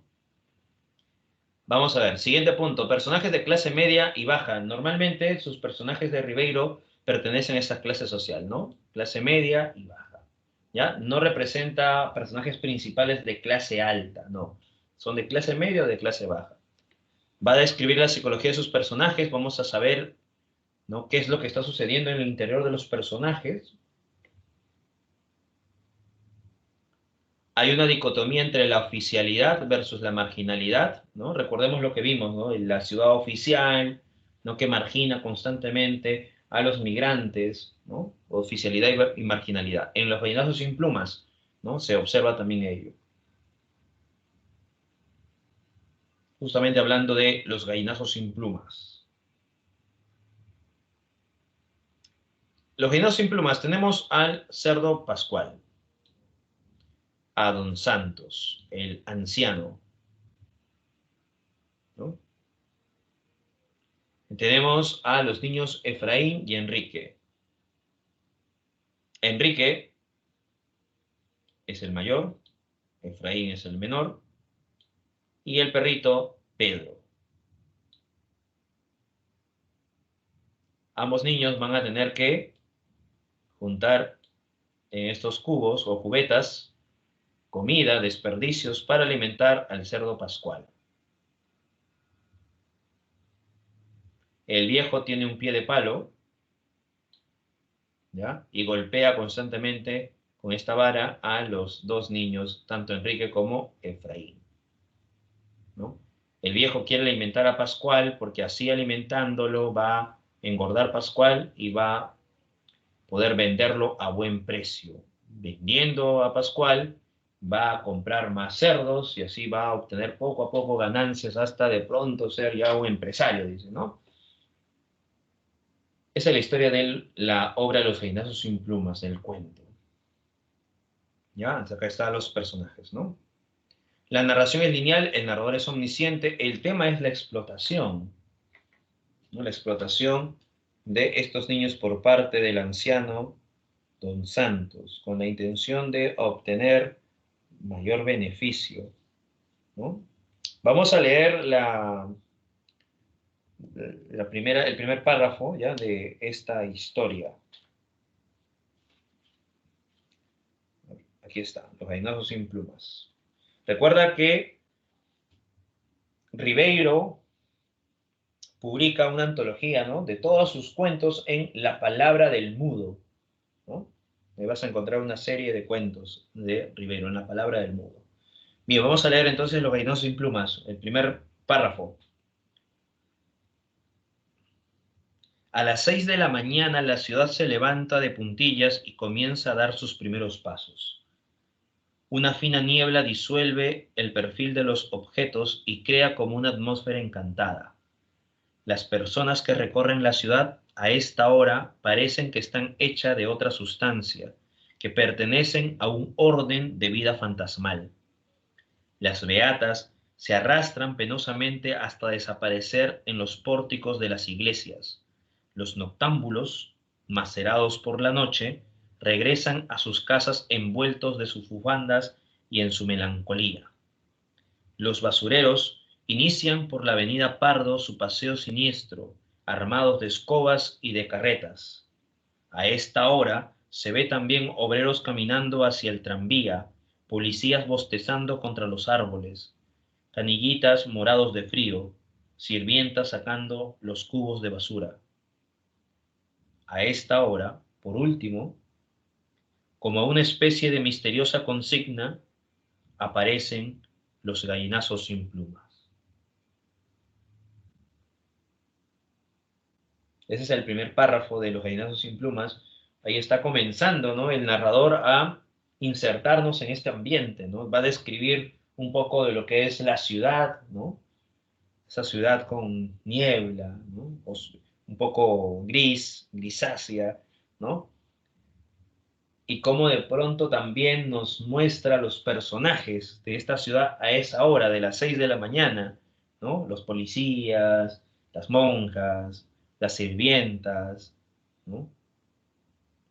Vamos a ver, siguiente punto, personajes de clase media y baja. Normalmente sus personajes de Ribeiro pertenecen a esta clase social, ¿no? Clase media y baja, ¿ya? No representa personajes principales de clase alta, no. Son de clase media o de clase baja. Va a describir la psicología de sus personajes, vamos a saber, ¿no? Qué es lo que está sucediendo en el interior de los personajes. Hay una dicotomía entre la oficialidad versus la marginalidad, ¿no? Recordemos lo que vimos, ¿no? En la ciudad oficial, ¿no? Que margina constantemente a los migrantes, ¿no? Oficialidad y marginalidad. En los gallinazos sin plumas, ¿no? Se observa también ello. Justamente hablando de los gallinazos sin plumas. Los gallinazos sin plumas, tenemos al cerdo pascual, a don Santos, el anciano, ¿no? Tenemos a los niños Efraín y Enrique. Enrique es el mayor, Efraín es el menor, y el perrito Pedro. Ambos niños van a tener que juntar en estos cubos o cubetas comida, desperdicios para alimentar al cerdo pascual. El viejo tiene un pie de palo, ¿ya? Y golpea constantemente con esta vara a los dos niños, tanto Enrique como Efraín, ¿no? El viejo quiere alimentar a Pascual porque así alimentándolo va a engordar Pascual y va a poder venderlo a buen precio. Vendiendo a Pascual va a comprar más cerdos y así va a obtener poco a poco ganancias hasta de pronto ser ya un empresario, dice, ¿no? Esa es la historia de la obra de los gallinazos sin plumas, del cuento. Ya, acá están los personajes, ¿no? La narración es lineal, el narrador es omnisciente, el tema es la explotación, ¿no? La explotación de estos niños por parte del anciano Don Santos, con la intención de obtener mayor beneficio, ¿no? Vamos a leer el primer párrafo ya de esta historia. Aquí está, los gallinazos sin plumas. Recuerda que Ribeiro publica una antología, ¿no? De todos sus cuentos en La Palabra del Mudo, ¿no? Me vas a encontrar una serie de cuentos de Ribeiro en La Palabra del Mudo. Bien, vamos a leer entonces Los gallinazos sin plumas, el primer párrafo. A las 6 de la mañana la ciudad se levanta de puntillas y comienza a dar sus primeros pasos. Una fina niebla disuelve el perfil de los objetos y crea como una atmósfera encantada. Las personas que recorren la ciudad a esta hora parecen que están hechas de otra sustancia, que pertenecen a un orden de vida fantasmal. Las beatas se arrastran penosamente hasta desaparecer en los pórticos de las iglesias. Los noctámbulos, macerados por la noche, regresan a sus casas envueltos de sus bufandas y en su melancolía. Los basureros inician por la avenida Pardo su paseo siniestro, armados de escobas y de carretas. A esta hora se ve también obreros caminando hacia el tranvía, policías bostezando contra los árboles, canillitas morados de frío, sirvientas sacando los cubos de basura. A esta hora, por último, como una especie de misteriosa consigna, aparecen los gallinazos sin plumas. Ese es el primer párrafo de los gallinazos sin plumas. Ahí está comenzando, ¿no?, el narrador a insertarnos en este ambiente, ¿no? Va a describir un poco de lo que es la ciudad, ¿no? Esa ciudad con niebla, ¿no? Un poco gris, grisácea, ¿no? Y cómo de pronto también nos muestra los personajes de esta ciudad a esa hora, de las 6 de la mañana, ¿no? Los policías, las monjas, las sirvientas, ¿no?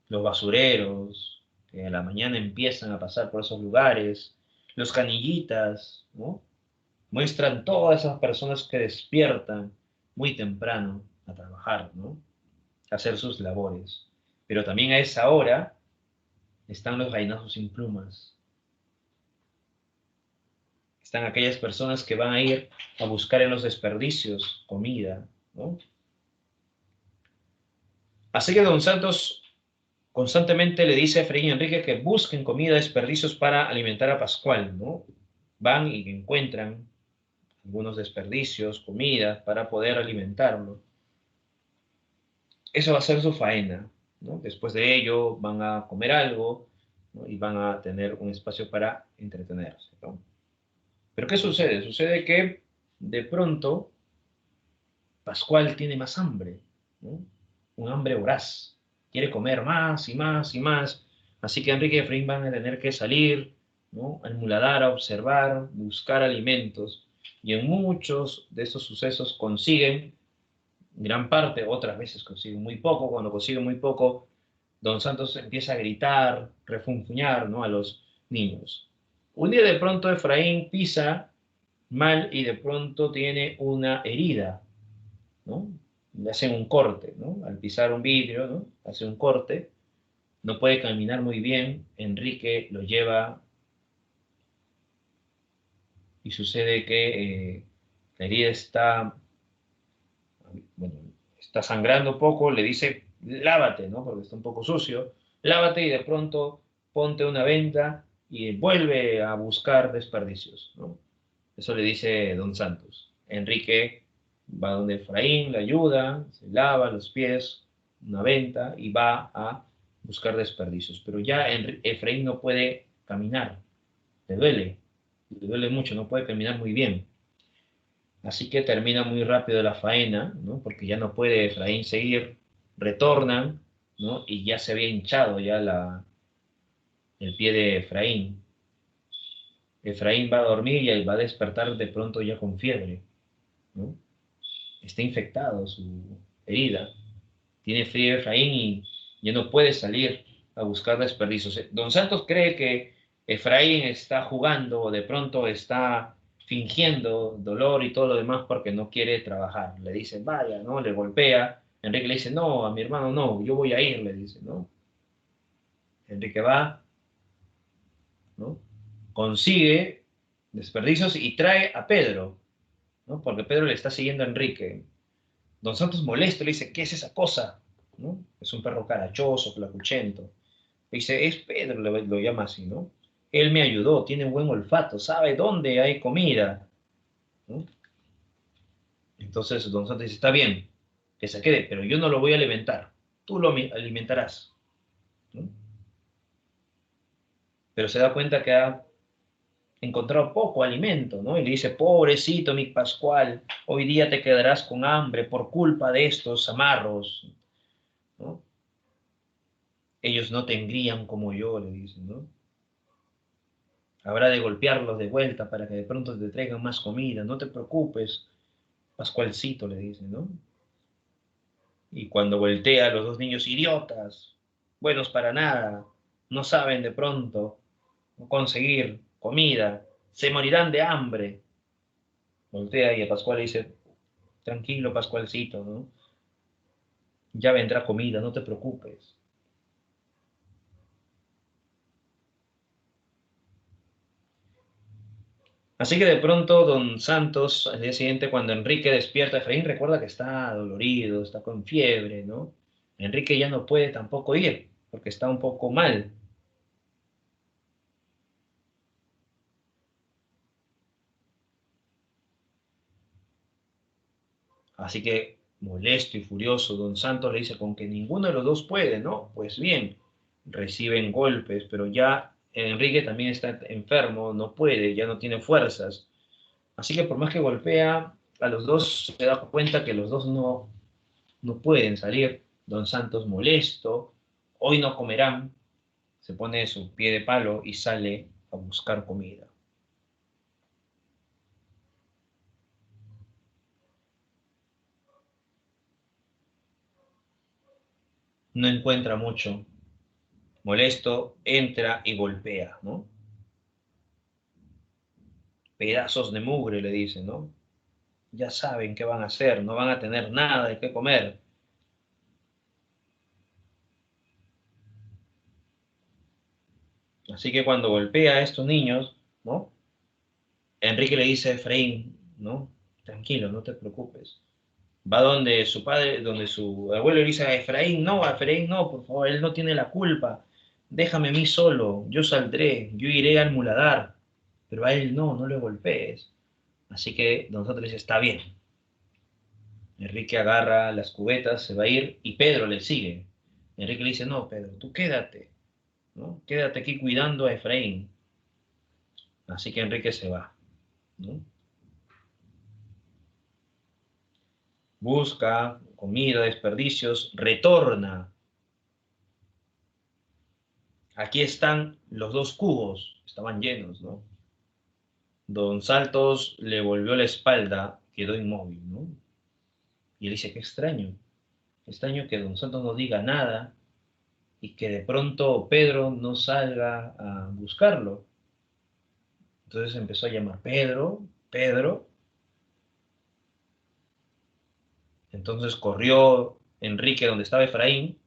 Los basureros, que a la mañana empiezan a pasar por esos lugares, los canillitas, ¿no? Muestran todas esas personas que despiertan muy temprano a trabajar, ¿no? A hacer sus labores. Pero también a esa hora están los gallinazos sin plumas. Están aquellas personas que van a ir a buscar en los desperdicios comida, ¿no? Así que Don Santos constantemente le dice a Efraín y Enrique que busquen comida, desperdicios para alimentar a Pascual, ¿no? Van y encuentran algunos desperdicios, comida, para poder alimentarlo. Eso va a ser su faena, ¿no? Después de ello van a comer algo, ¿no?, y van a tener un espacio para entretenerse, ¿no? Pero ¿qué sucede? Sucede que de pronto Pascual tiene más hambre, ¿no? Un hambre voraz. Quiere comer más y más y más. Así que Enrique y Efraín van a tener que salir, ¿no?, al muladar, a observar, buscar alimentos. Y en muchos de estos sucesos consiguen gran parte, otras veces consiguen muy poco. Cuando consiguen muy poco, Don Santos empieza a gritar, refunfuñar, ¿no?, a los niños. Un día de pronto Efraín pisa mal y de pronto tiene una herida, ¿no? Le hacen un corte, ¿no? Al pisar un vidrio, ¿no?, hace un corte, no puede caminar muy bien, Enrique lo lleva y sucede que la herida está, bueno, está sangrando poco, le dice, lávate, ¿no?, porque está un poco sucio, lávate y de pronto ponte una venda y vuelve a buscar desperdicios, ¿no? Eso le dice Don Santos. Enrique va donde Efraín, le ayuda, se lava los pies, una venta y va a buscar desperdicios. Pero ya Efraín no puede caminar, le duele mucho, no puede caminar muy bien. Así que termina muy rápido la faena, ¿no?, porque ya no puede Efraín seguir, retornan, ¿no?, y ya se había hinchado ya el pie de Efraín. Efraín va a dormir y va a despertar de pronto ya con fiebre, ¿no? Está infectado su herida, tiene frío Efraín y ya no puede salir a buscar desperdicios. Don Santos cree que Efraín está jugando o de pronto está fingiendo dolor y todo lo demás porque no quiere trabajar. Le dice, vaya, ¿no? Le golpea. Enrique le dice, no, a mi hermano no, yo voy a ir, le dice, ¿no? Enrique va, ¿no?, consigue desperdicios y trae a Pedro, ¿no?, porque Pedro le está siguiendo a Enrique. Don Santos molesto le dice, ¿qué es esa cosa?, ¿no? Es un perro carachoso, flacuchento. Le dice, es Pedro, lo llama así, ¿no? Él me ayudó, tiene buen olfato, sabe dónde hay comida, ¿no? Entonces Don Santos dice, está bien, que se quede, pero yo no lo voy a alimentar, tú lo alimentarás, ¿no? Pero se da cuenta que ha encontrado poco alimento, ¿no? Y le dice, pobrecito mi Pascual, hoy día te quedarás con hambre por culpa de estos amarros, ¿no? Ellos no te engrían como yo, le dicen, ¿no? Habrá de golpearlos de vuelta para que de pronto te traigan más comida. No te preocupes, Pascualcito, le dicen, ¿no? Y cuando voltea a los dos niños, idiotas, buenos para nada, no saben de pronto conseguir comida, se morirán de hambre. Voltea y a Pascual le dice, tranquilo, Pascualcito, ¿no? Ya vendrá comida, no te preocupes. Así que de pronto don Santos, al día siguiente, cuando Enrique despierta, Efraín recuerda que está dolorido, está con fiebre, ¿no? Enrique ya no puede tampoco ir, porque está un poco mal. Así que, molesto y furioso, don Santos le dice, con que ninguno de los dos puede, ¿no? Pues bien, reciben golpes, pero ya Enrique también está enfermo, no puede, ya no tiene fuerzas. Así que por más que golpea a los dos, se da cuenta que los dos no pueden salir. Don Santos molesto, hoy no comerán, se pone su pie de palo y sale a buscar comida. No encuentra mucho, molesto, entra y golpea, ¿no? Pedazos de mugre, le dicen, ¿no? Ya saben qué van a hacer, no van a tener nada de qué comer. Así que cuando golpea a estos niños, ¿no? Enrique le dice a Efraín, ¿no? Tranquilo, no te preocupes. Va donde su padre, donde su abuelo le dice a Efraín no, por favor, él no tiene la culpa. Déjame a mí solo, yo saldré, yo iré al muladar, pero a él no le golpees. Así que don Santos le dice, está bien. Enrique agarra las cubetas, se va a ir y Pedro le sigue. Enrique le dice, no, Pedro, tú quédate, ¿no? Quédate aquí cuidando a Efraín. Así que Enrique se va, ¿no? Busca comida, desperdicios, retorna. Aquí están los dos cubos, estaban llenos, ¿no? Don Santos le volvió la espalda, quedó inmóvil, ¿no? Y él dice, qué extraño que Don Santos no diga nada y que de pronto Pedro no salga a buscarlo. Entonces empezó a llamar Pedro, Pedro. Entonces corrió Enrique donde estaba Efraín.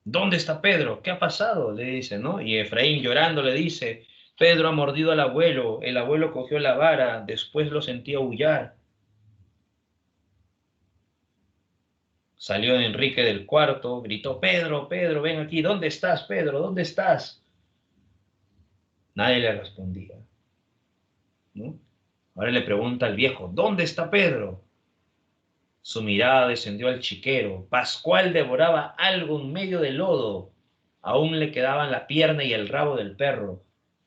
¿Dónde está Pedro? ¿Qué ha pasado? Le dice, ¿no? Y Efraín llorando le dice, Pedro ha mordido al abuelo, el abuelo cogió la vara, después lo sentí aullar. Salió Enrique del cuarto, gritó, Pedro, Pedro, ven aquí, ¿dónde estás, Pedro? ¿Dónde estás? Nadie le respondía, ¿no? Ahora le pregunta al viejo, ¿dónde está Pedro? Su mirada descendió al chiquero. Pascual devoraba algo en medio del lodo. Aún le quedaban la pierna y el rabo del perro.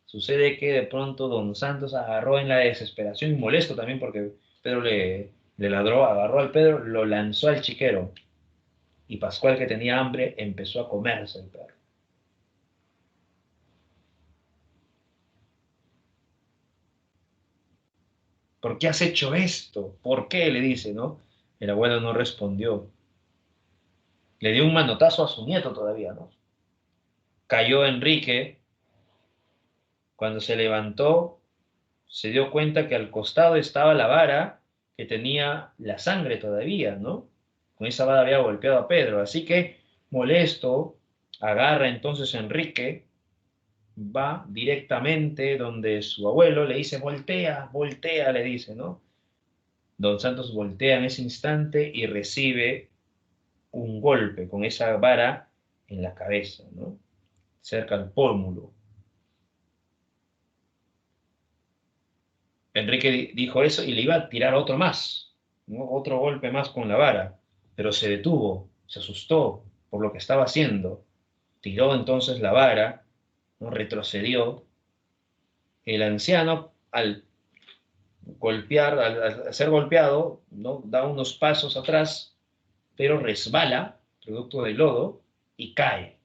Sucede que de pronto don Santos agarró en la desesperación y molesto también porque Pedro le ladró, agarró al Pedro, lo lanzó al chiquero. Y Pascual, que tenía hambre, empezó a comerse el perro. ¿Por qué has hecho esto? ¿Por qué? Le dice, ¿no? El abuelo no respondió. Le dio un manotazo a su nieto todavía, ¿no? Cayó Enrique. Cuando se levantó, se dio cuenta que al costado estaba la vara que tenía la sangre todavía, ¿no? Con esa vara había golpeado a Pedro. Así que, molesto, agarra entonces a Enrique, va directamente donde su abuelo le dice, voltea, voltea, le dice, ¿no? Don Santos voltea en ese instante y recibe un golpe con esa vara en la cabeza, ¿no? Cerca al pómulo. Enrique dijo eso y le iba a tirar otro más, ¿no? Otro golpe más con la vara, pero se detuvo, se asustó por lo que estaba haciendo. Tiró entonces la vara, ¿no? Retrocedió. El anciano, al golpear, al ser golpeado, ¿no? Da unos pasos atrás, pero resbala, producto del lodo, y cae,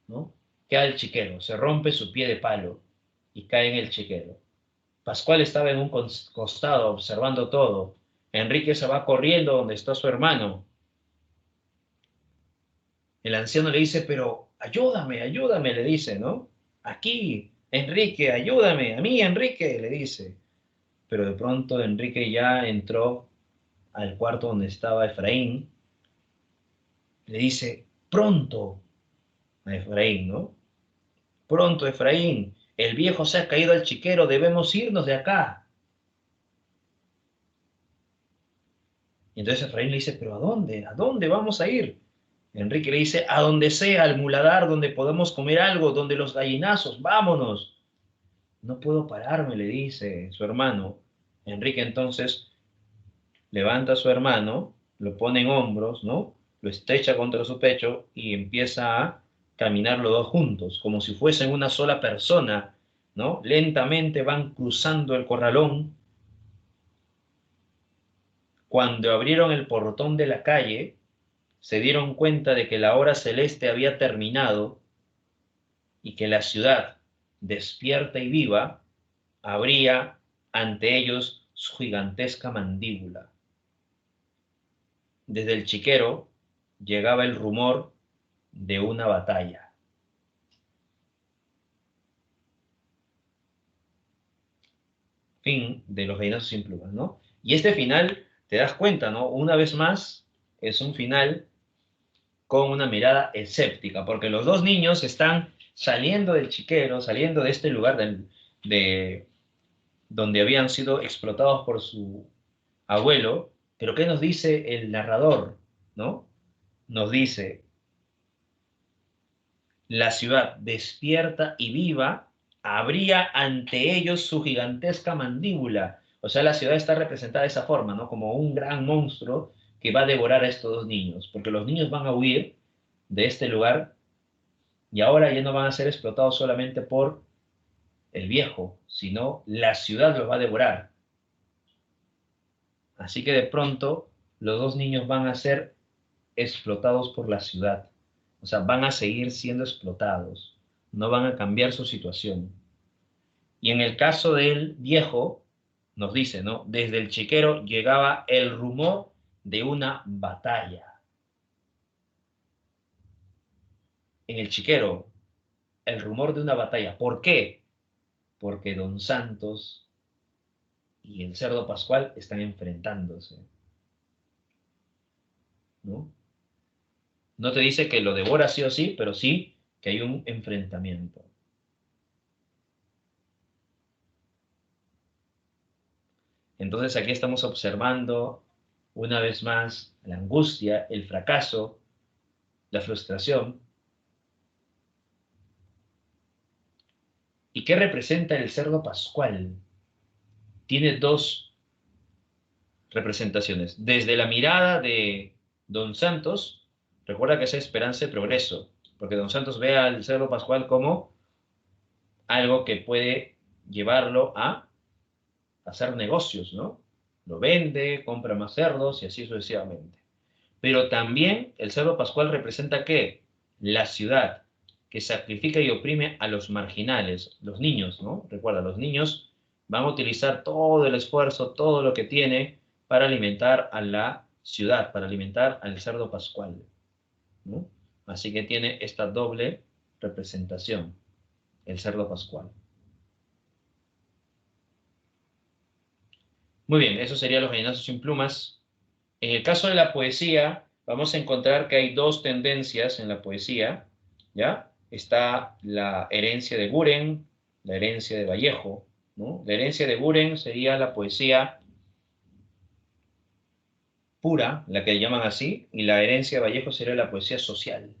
¿no? Cae el chiquero, se rompe su pie de palo y cae en el chiquero. Pascual estaba en un costado observando todo. Enrique se va corriendo donde está su hermano. El anciano le dice, pero ayúdame, ayúdame, le dice, ¿no? Aquí, Enrique, ayúdame, a mí, Enrique, le dice. Pero de pronto Enrique ya entró al cuarto donde estaba Efraín. Le dice, pronto, a Efraín, ¿no? Pronto, Efraín, el viejo se ha caído al chiquero, debemos irnos de acá. Y entonces Efraín le dice, ¿pero a dónde? ¿A dónde vamos a ir? Enrique le dice, a donde sea, al muladar, donde podamos comer algo, donde los gallinazos, vámonos. No puedo pararme, le dice su hermano. Enrique entonces levanta a su hermano, lo pone en hombros, ¿no? Lo estrecha contra su pecho y empieza a caminar los dos juntos, como si fuesen una sola persona, ¿no? Lentamente van cruzando el corralón. Cuando abrieron el portón de la calle, se dieron cuenta de que la hora celeste había terminado y que la ciudad, despierta y viva, abría ante ellos su gigantesca mandíbula. Desde el chiquero llegaba el rumor de una batalla. Fin de los gallinazos sin plumas, ¿no? Y este final, te das cuenta, ¿no? Una vez más, es un final con una mirada escéptica, porque los dos niños están saliendo del chiquero, saliendo de este lugar de donde habían sido explotados por su abuelo, pero ¿qué nos dice el narrador? ¿No? Nos dice, la ciudad despierta y viva abría ante ellos su gigantesca mandíbula. O sea, la ciudad está representada de esa forma, ¿no? Como un gran monstruo que va a devorar a estos dos niños, porque los niños van a huir de este lugar y ahora ya no van a ser explotados solamente por el viejo, sino la ciudad los va a devorar. Así que de pronto los dos niños van a ser explotados por la ciudad. O sea, van a seguir siendo explotados. No van a cambiar su situación. Y en el caso del viejo, nos dice, ¿no? Desde el chiquero llegaba el rumor de una batalla. En el chiquero, el rumor de una batalla. ¿Por qué? Porque Don Santos y el cerdo Pascual están enfrentándose, ¿no? No te dice que lo devora sí o sí, pero sí que hay un enfrentamiento. Entonces aquí estamos observando una vez más la angustia, el fracaso, la frustración. ¿Y qué representa el cerdo pascual? Tiene dos representaciones. Desde la mirada de Don Santos, recuerda que es esperanza y progreso, porque Don Santos ve al cerdo pascual como algo que puede llevarlo a hacer negocios, ¿no? Lo vende, compra más cerdos y así sucesivamente. Pero también el cerdo pascual representa ¿qué? La ciudad, que sacrifica y oprime a los marginales, los niños, ¿no? Recuerda, los niños van a utilizar todo el esfuerzo, todo lo que tiene para alimentar a la ciudad, para alimentar al cerdo pascual, ¿no? Así que tiene esta doble representación, el cerdo pascual. Muy bien, eso sería los gallinazos sin plumas. En el caso de la poesía, vamos a encontrar que hay dos tendencias en la poesía, ¿ya? Está la herencia de Buren, la herencia de Vallejo, ¿no? La herencia de Buren sería la poesía pura, la que llaman así, y la herencia de Vallejo sería la poesía social.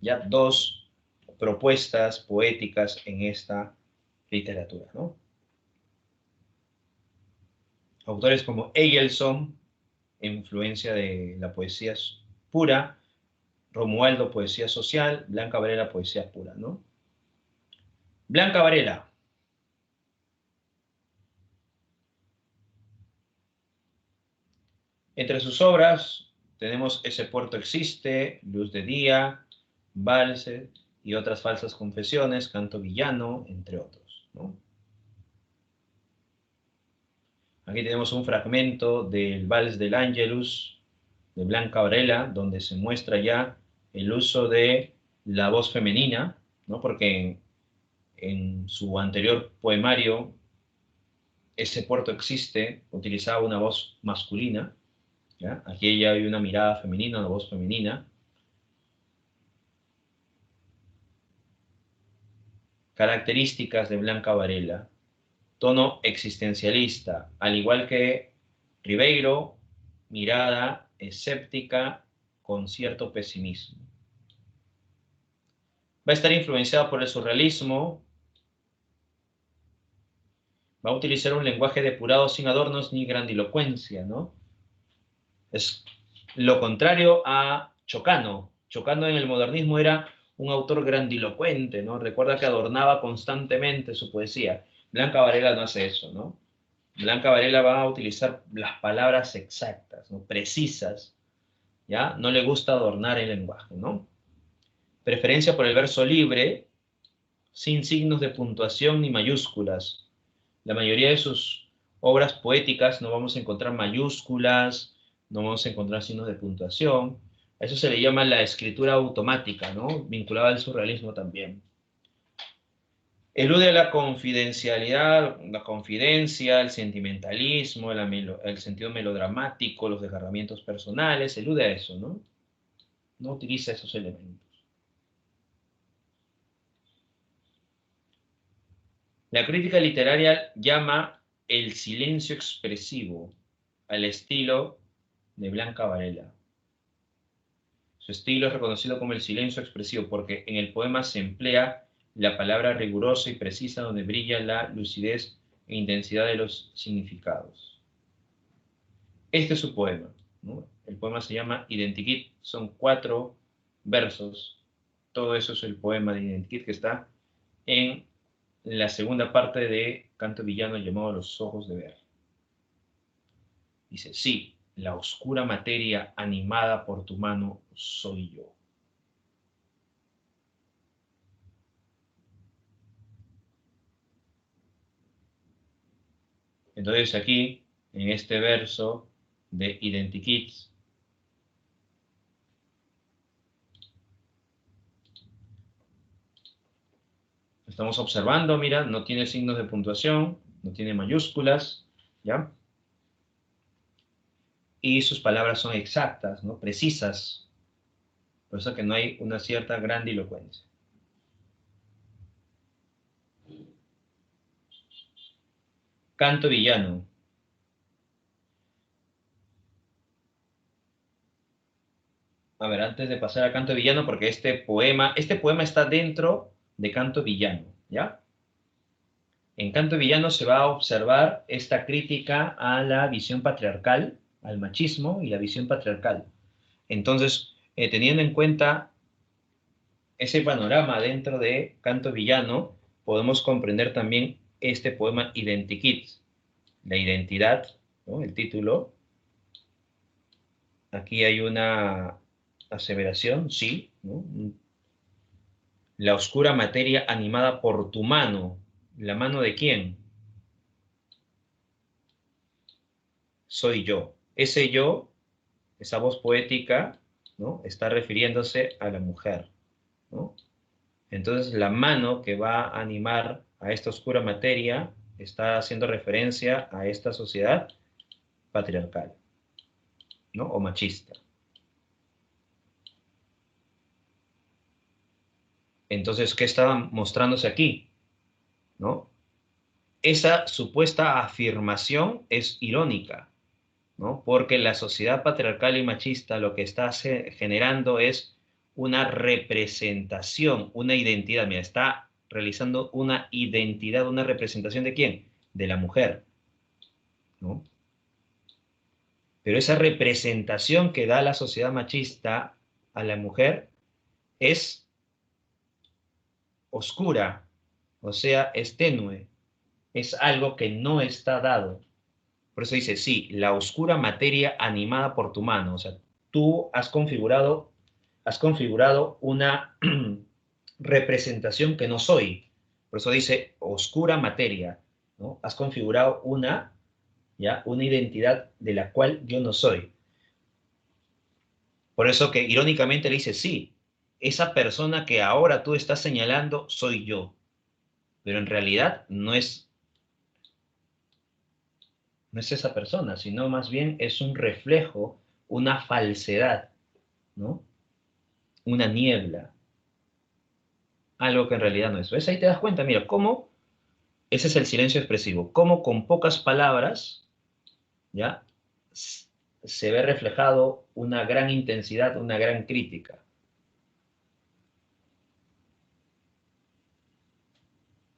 Ya dos propuestas poéticas en esta literatura, ¿no? Autores como Egelson, influencia de la poesía pura, Romualdo, poesía social, Blanca Varela, poesía pura, ¿no? Blanca Varela. Entre sus obras tenemos Ese puerto existe, Luz de día, Valse y otras falsas confesiones, Canto villano, entre otros, ¿no? Aquí tenemos un fragmento del Vals del Angelus de Blanca Varela, donde se muestra ya el uso de la voz femenina, ¿no? Porque en su anterior poemario, Ese puerto existe, utilizaba una voz masculina, ¿ya? Aquí ya hay una mirada femenina, una voz femenina. Características de Blanca Varela. Tono existencialista, al igual que Ribeiro, mirada escéptica con cierto pesimismo. Va a estar influenciado por el surrealismo, va a utilizar un lenguaje depurado sin adornos ni grandilocuencia, ¿no? Es lo contrario a Chocano. Chocano en el modernismo era un autor grandilocuente, ¿no? Recuerda que adornaba constantemente su poesía. Blanca Varela no hace eso, ¿no? Blanca Varela va a utilizar las palabras exactas, ¿no? Precisas, ¿ya? No le gusta adornar el lenguaje, ¿no? Preferencia por el verso libre, sin signos de puntuación ni mayúsculas. La mayoría de sus obras poéticas no vamos a encontrar mayúsculas, no vamos a encontrar signos de puntuación. A eso se le llama la escritura automática, ¿no? Vinculada al surrealismo también. Elude la confidencialidad, la confidencia, el sentimentalismo, el sentido melodramático, los desgarramientos personales, elude a eso, ¿no? No utiliza esos elementos. La crítica literaria llama el silencio expresivo al estilo de Blanca Varela. Su estilo es reconocido como el silencio expresivo porque en el poema se emplea la palabra rigurosa y precisa donde brilla la lucidez e intensidad de los significados. Este es su poema, ¿no? El poema se llama Identikit, son 4 versos. Todo eso es el poema de Identikit que está en la segunda parte de Canto Villano llamado Los ojos de ver. Dice, sí, la oscura materia animada por tu mano soy yo. Entonces aquí, en este verso de Identikit, estamos observando, mira, no tiene signos de puntuación, no tiene mayúsculas, ¿ya? Y sus palabras son exactas, ¿no? Precisas, por eso que no hay una cierta grandilocuencia. Canto villano. A ver, antes de pasar a Canto Villano, porque este poema está dentro de Canto Villano, ¿ya? En Canto Villano se va a observar esta crítica a la visión patriarcal, al machismo y la visión patriarcal. Entonces, teniendo en cuenta ese panorama dentro de Canto Villano, podemos comprender también este poema Identikit, la identidad, ¿no? El título. Aquí hay una aseveración, sí, ¿no? La oscura materia animada por tu mano. ¿La mano de quién? Soy yo. Ese yo, esa voz poética, ¿no? Está refiriéndose a la mujer, ¿no? Entonces la mano que va a animar a esta oscura materia está haciendo referencia a esta sociedad patriarcal, ¿no? O machista. Entonces, ¿qué está mostrándose aquí? ¿No? Esa supuesta afirmación es irónica, ¿no? Porque la sociedad patriarcal y machista lo que está generando es una representación, una identidad. Mira, está realizando una identidad, una representación ¿de quién? De la mujer, ¿no? Pero esa representación que da la sociedad machista a la mujer es oscura, o sea, es tenue, es algo que no está dado. Por eso dice, sí, la oscura materia animada por tu mano. O sea, tú has configurado una representación que no soy. Por eso dice oscura materia, ¿no? Has configurado una identidad de la cual yo no soy. Por eso que irónicamente le dice, sí, esa persona que ahora tú estás señalando soy yo. Pero en realidad no es esa persona, sino más bien es un reflejo, una falsedad, ¿no? Una niebla. algo que en realidad no es. ¿Ves? Ahí te das cuenta, mira, cómo ese es el silencio expresivo, cómo con pocas palabras, ¿ya? Se ve reflejado una gran intensidad, una gran crítica.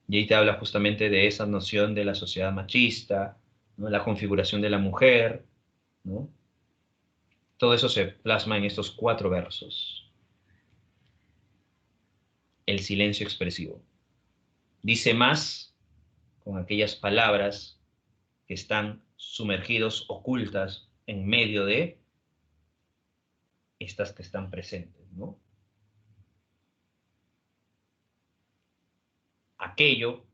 Y ahí te habla justamente de esa noción de la sociedad machista, ¿no? La configuración de la mujer, ¿no? Todo eso se plasma en estos 4 versos. El silencio expresivo. Dice más con aquellas palabras que están sumergidos, ocultas, en medio de estas que están presentes, ¿no? Aquello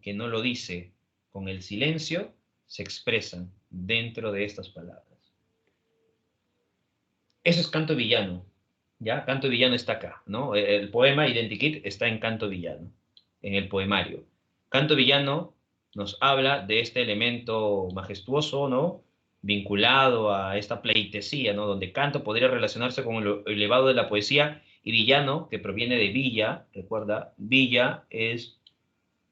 que no lo dice con el silencio se expresan dentro de estas palabras. Eso es canto villano, ¿ya? Canto villano está acá, ¿no? El poema Identikit está en canto villano, en el poemario. Canto villano nos habla de este elemento majestuoso, ¿no? Vinculado a esta pleitesía, ¿no? Donde canto podría relacionarse con lo elevado de la poesía y villano, que proviene de villa, recuerda, villa es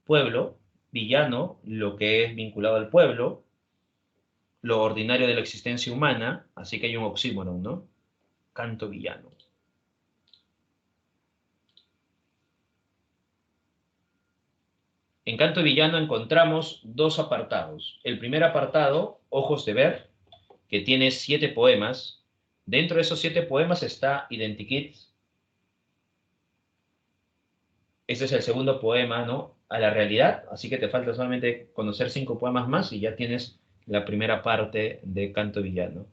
pueblo, villano, lo que es vinculado al pueblo, lo ordinario de la existencia humana, así que hay un oxímoron, ¿no? Canto villano. En Canto Villano encontramos 2 apartados. El primer apartado, Ojos de Ver, que tiene 7 poemas. Dentro de esos 7 poemas está Identikit. Este es el segundo poema, ¿no? A la realidad. Así que te falta solamente conocer 5 poemas más y ya tienes la primera parte de Canto Villano.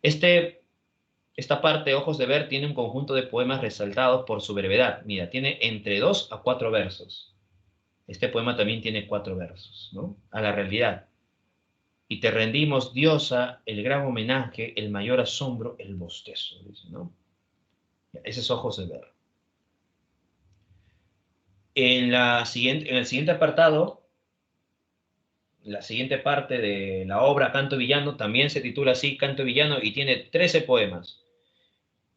Esta parte, Ojos de Ver, tiene un conjunto de poemas resaltados por su brevedad. Mira, tiene entre 2 a 4 versos. Este poema también tiene 4 versos, ¿no? A la realidad. Y te rendimos, diosa, el gran homenaje, el mayor asombro, el bostezo, dice, ¿no? Ese es Ojos de Ver. En el siguiente apartado, la siguiente parte de la obra Canto Villano también se titula así, Canto Villano, y tiene 13 poemas.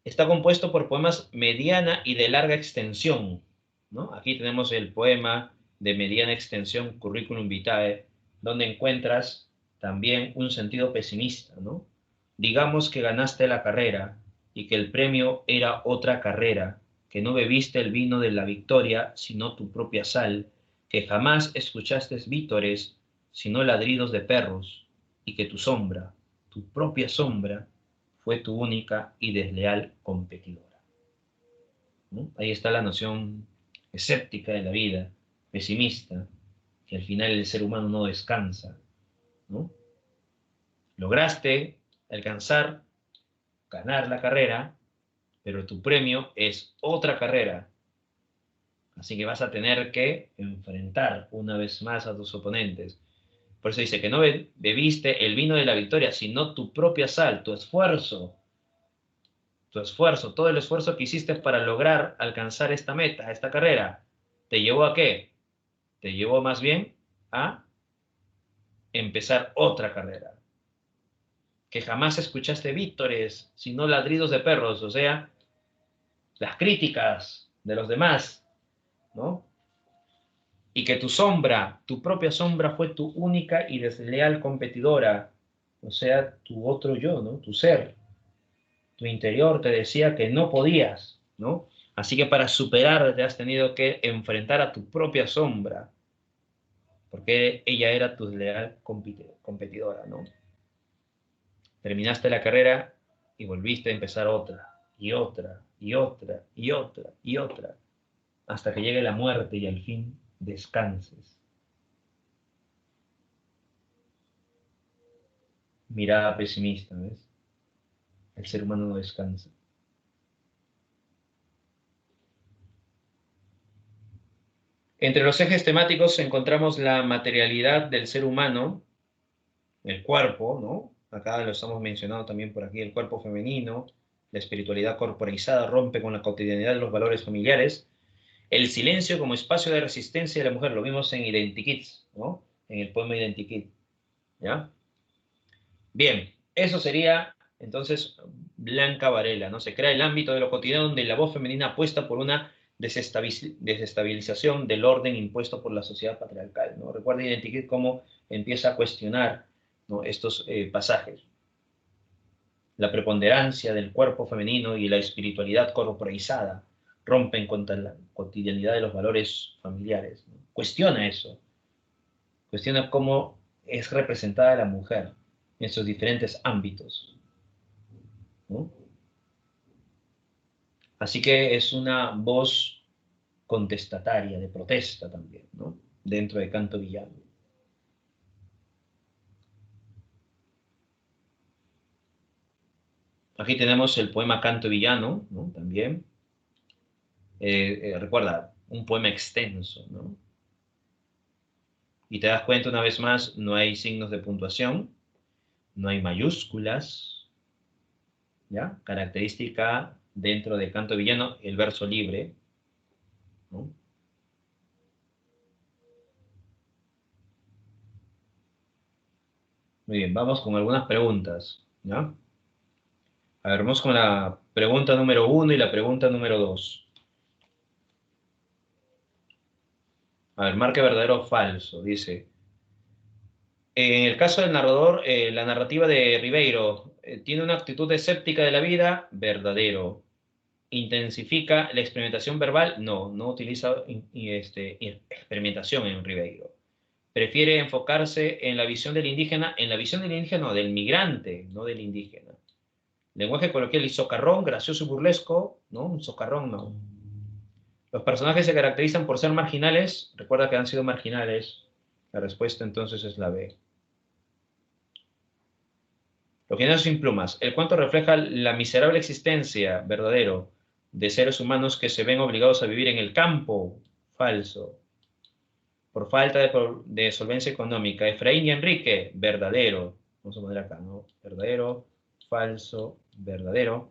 Está compuesto por poemas mediana y de larga extensión, ¿no? Aquí tenemos el poema de mediana extensión, Curriculum Vitae, donde encuentras también un sentido pesimista, ¿no? Digamos que ganaste la carrera y que el premio era otra carrera, que no bebiste el vino de la victoria, sino tu propia sal, que jamás escuchaste vítores, sino ladridos de perros, y que tu sombra, tu propia sombra, fue tu única y desleal competidora, ¿no? Ahí está la noción escéptica de la vida, pesimista, que al final el ser humano no descansa, ¿no? Lograste alcanzar, ganar la carrera, pero tu premio es otra carrera, así que vas a tener que enfrentar una vez más a tus oponentes. Por eso dice que no bebiste el vino de la victoria, sino tu propia sal, tu esfuerzo, todo el esfuerzo que hiciste para lograr alcanzar esta meta, esta carrera, ¿te llevó a qué? Te llevó más bien a empezar otra carrera. Que jamás escuchaste vítores, sino ladridos de perros, o sea, las críticas de los demás, ¿no? Y que tu sombra, tu propia sombra, fue tu única y desleal competidora, o sea, tu otro yo, ¿no? Tu ser, tu interior te decía que no podías, ¿no? Así que para superar te has tenido que enfrentar a tu propia sombra, porque ella era tu leal competidora, ¿no? Terminaste la carrera y volviste a empezar otra, y otra, y otra, y otra, y otra, hasta que llegue la muerte y al fin descanses. Mirada pesimista, ¿ves? El ser humano no descansa. Entre los ejes temáticos encontramos la materialidad del ser humano, el cuerpo, ¿no? Acá lo estamos mencionando también por aquí, el cuerpo femenino, la espiritualidad corporizada rompe con la cotidianidad de los valores familiares, el silencio como espacio de resistencia de la mujer, lo vimos en Identikit, ¿no? En el poema Identikit, ¿ya? Bien, eso sería entonces Blanca Varela, ¿no? Se crea el ámbito de lo cotidiano donde la voz femenina apuesta por una desestabilización del orden impuesto por la sociedad patriarcal, ¿no? Recuerda identificar cómo empieza a cuestionar, ¿no?, estos pasajes. La preponderancia del cuerpo femenino y la espiritualidad corporeizada rompen contra la cotidianidad de los valores familiares, ¿no? Cuestiona eso, cuestiona cómo es representada la mujer en sus diferentes ámbitos, ¿no? Así que es una voz contestataria, de protesta también, ¿no?, dentro de Canto Villano. Aquí tenemos el poema Canto Villano, ¿no?, también. Recuerda, un poema extenso, ¿no? Y te das cuenta una vez más, no hay signos de puntuación, no hay mayúsculas, ¿ya? Característica dentro de Canto Villano, el verso libre, ¿no? Muy bien, vamos con algunas preguntas, ¿ya? A ver, vamos con la pregunta número 1 y la pregunta número 2. A ver, marque verdadero o falso, dice. En el caso del narrador, la narrativa de Ribeiro tiene una actitud escéptica de la vida, verdadero. ¿Intensifica la experimentación verbal? No, no utiliza experimentación en Ribeiro. Prefiere enfocarse en la visión del indígena, en la visión del indígena, no, del migrante, no del indígena. Lenguaje coloquial y socarrón, gracioso y burlesco, ¿no? Un socarrón no. Los personajes se caracterizan por ser marginales, recuerda que han sido marginales. La respuesta entonces es la B. Los Jinetes sin plumas. El cuento refleja la miserable existencia, verdadero, de seres humanos que se ven obligados a vivir en el campo, falso, por falta de solvencia económica. Efraín y Enrique, verdadero. Vamos a poner acá, ¿no? Verdadero, falso, verdadero.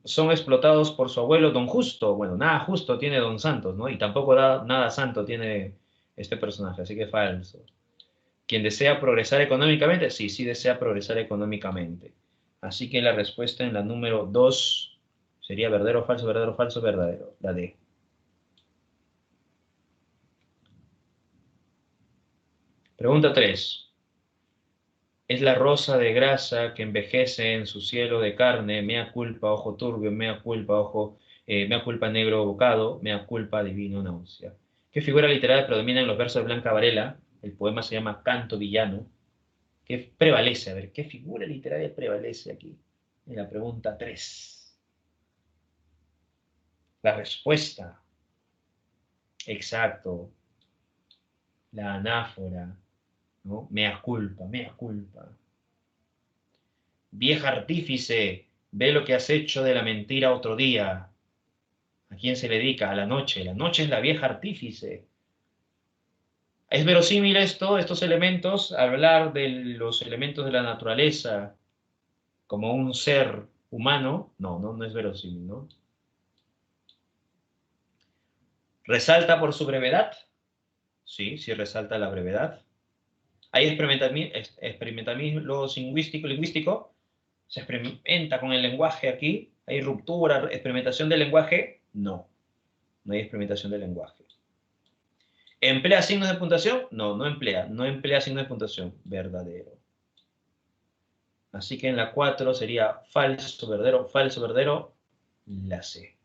Son explotados por su abuelo Don Justo. Bueno, nada justo tiene Don Santos, ¿no? Y tampoco nada santo tiene este personaje, así que falso. ¿Quien desea progresar económicamente? Sí, sí desea progresar económicamente. Así que la respuesta en la número 2 sería verdadero, falso, verdadero, falso, verdadero. La D. Pregunta 3. Es la rosa de grasa que envejece en su cielo de carne, mea culpa, ojo turbio, mea culpa, mea culpa negro bocado, mea culpa divino náusea. ¿Qué figura literaria predomina en los versos de Blanca Varela? El poema se llama Canto Villano. ¿Qué prevalece? A ver, ¿qué figura literaria prevalece aquí? En la pregunta 3. La respuesta, exacto, la anáfora, ¿no? Mea culpa, mea culpa. Vieja artífice, ve lo que has hecho de la mentira otro día. ¿A quién se le dedica? A la noche. La noche es la vieja artífice. ¿Es verosímil esto, estos elementos, hablar de los elementos de la naturaleza como un ser humano? No, no, no es verosímil, ¿no? ¿Resalta por su brevedad? Sí, sí resalta la brevedad. ¿Hay experimentalismo lingüístico? ¿Se experimenta con el lenguaje aquí? ¿Hay ruptura, experimentación del lenguaje? No, no hay experimentación del lenguaje. ¿Emplea signos de puntuación? No, no emplea signos de puntuación. Verdadero. Así que en la 4 sería falso, verdadero, la C.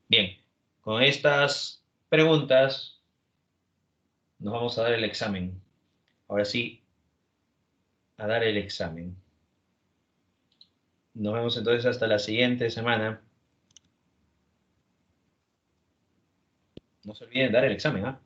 Bien, con estas preguntas nos vamos a dar el examen. Ahora sí, a dar el examen. Nos vemos entonces hasta la siguiente semana. No se olviden dar el examen, ¿ah?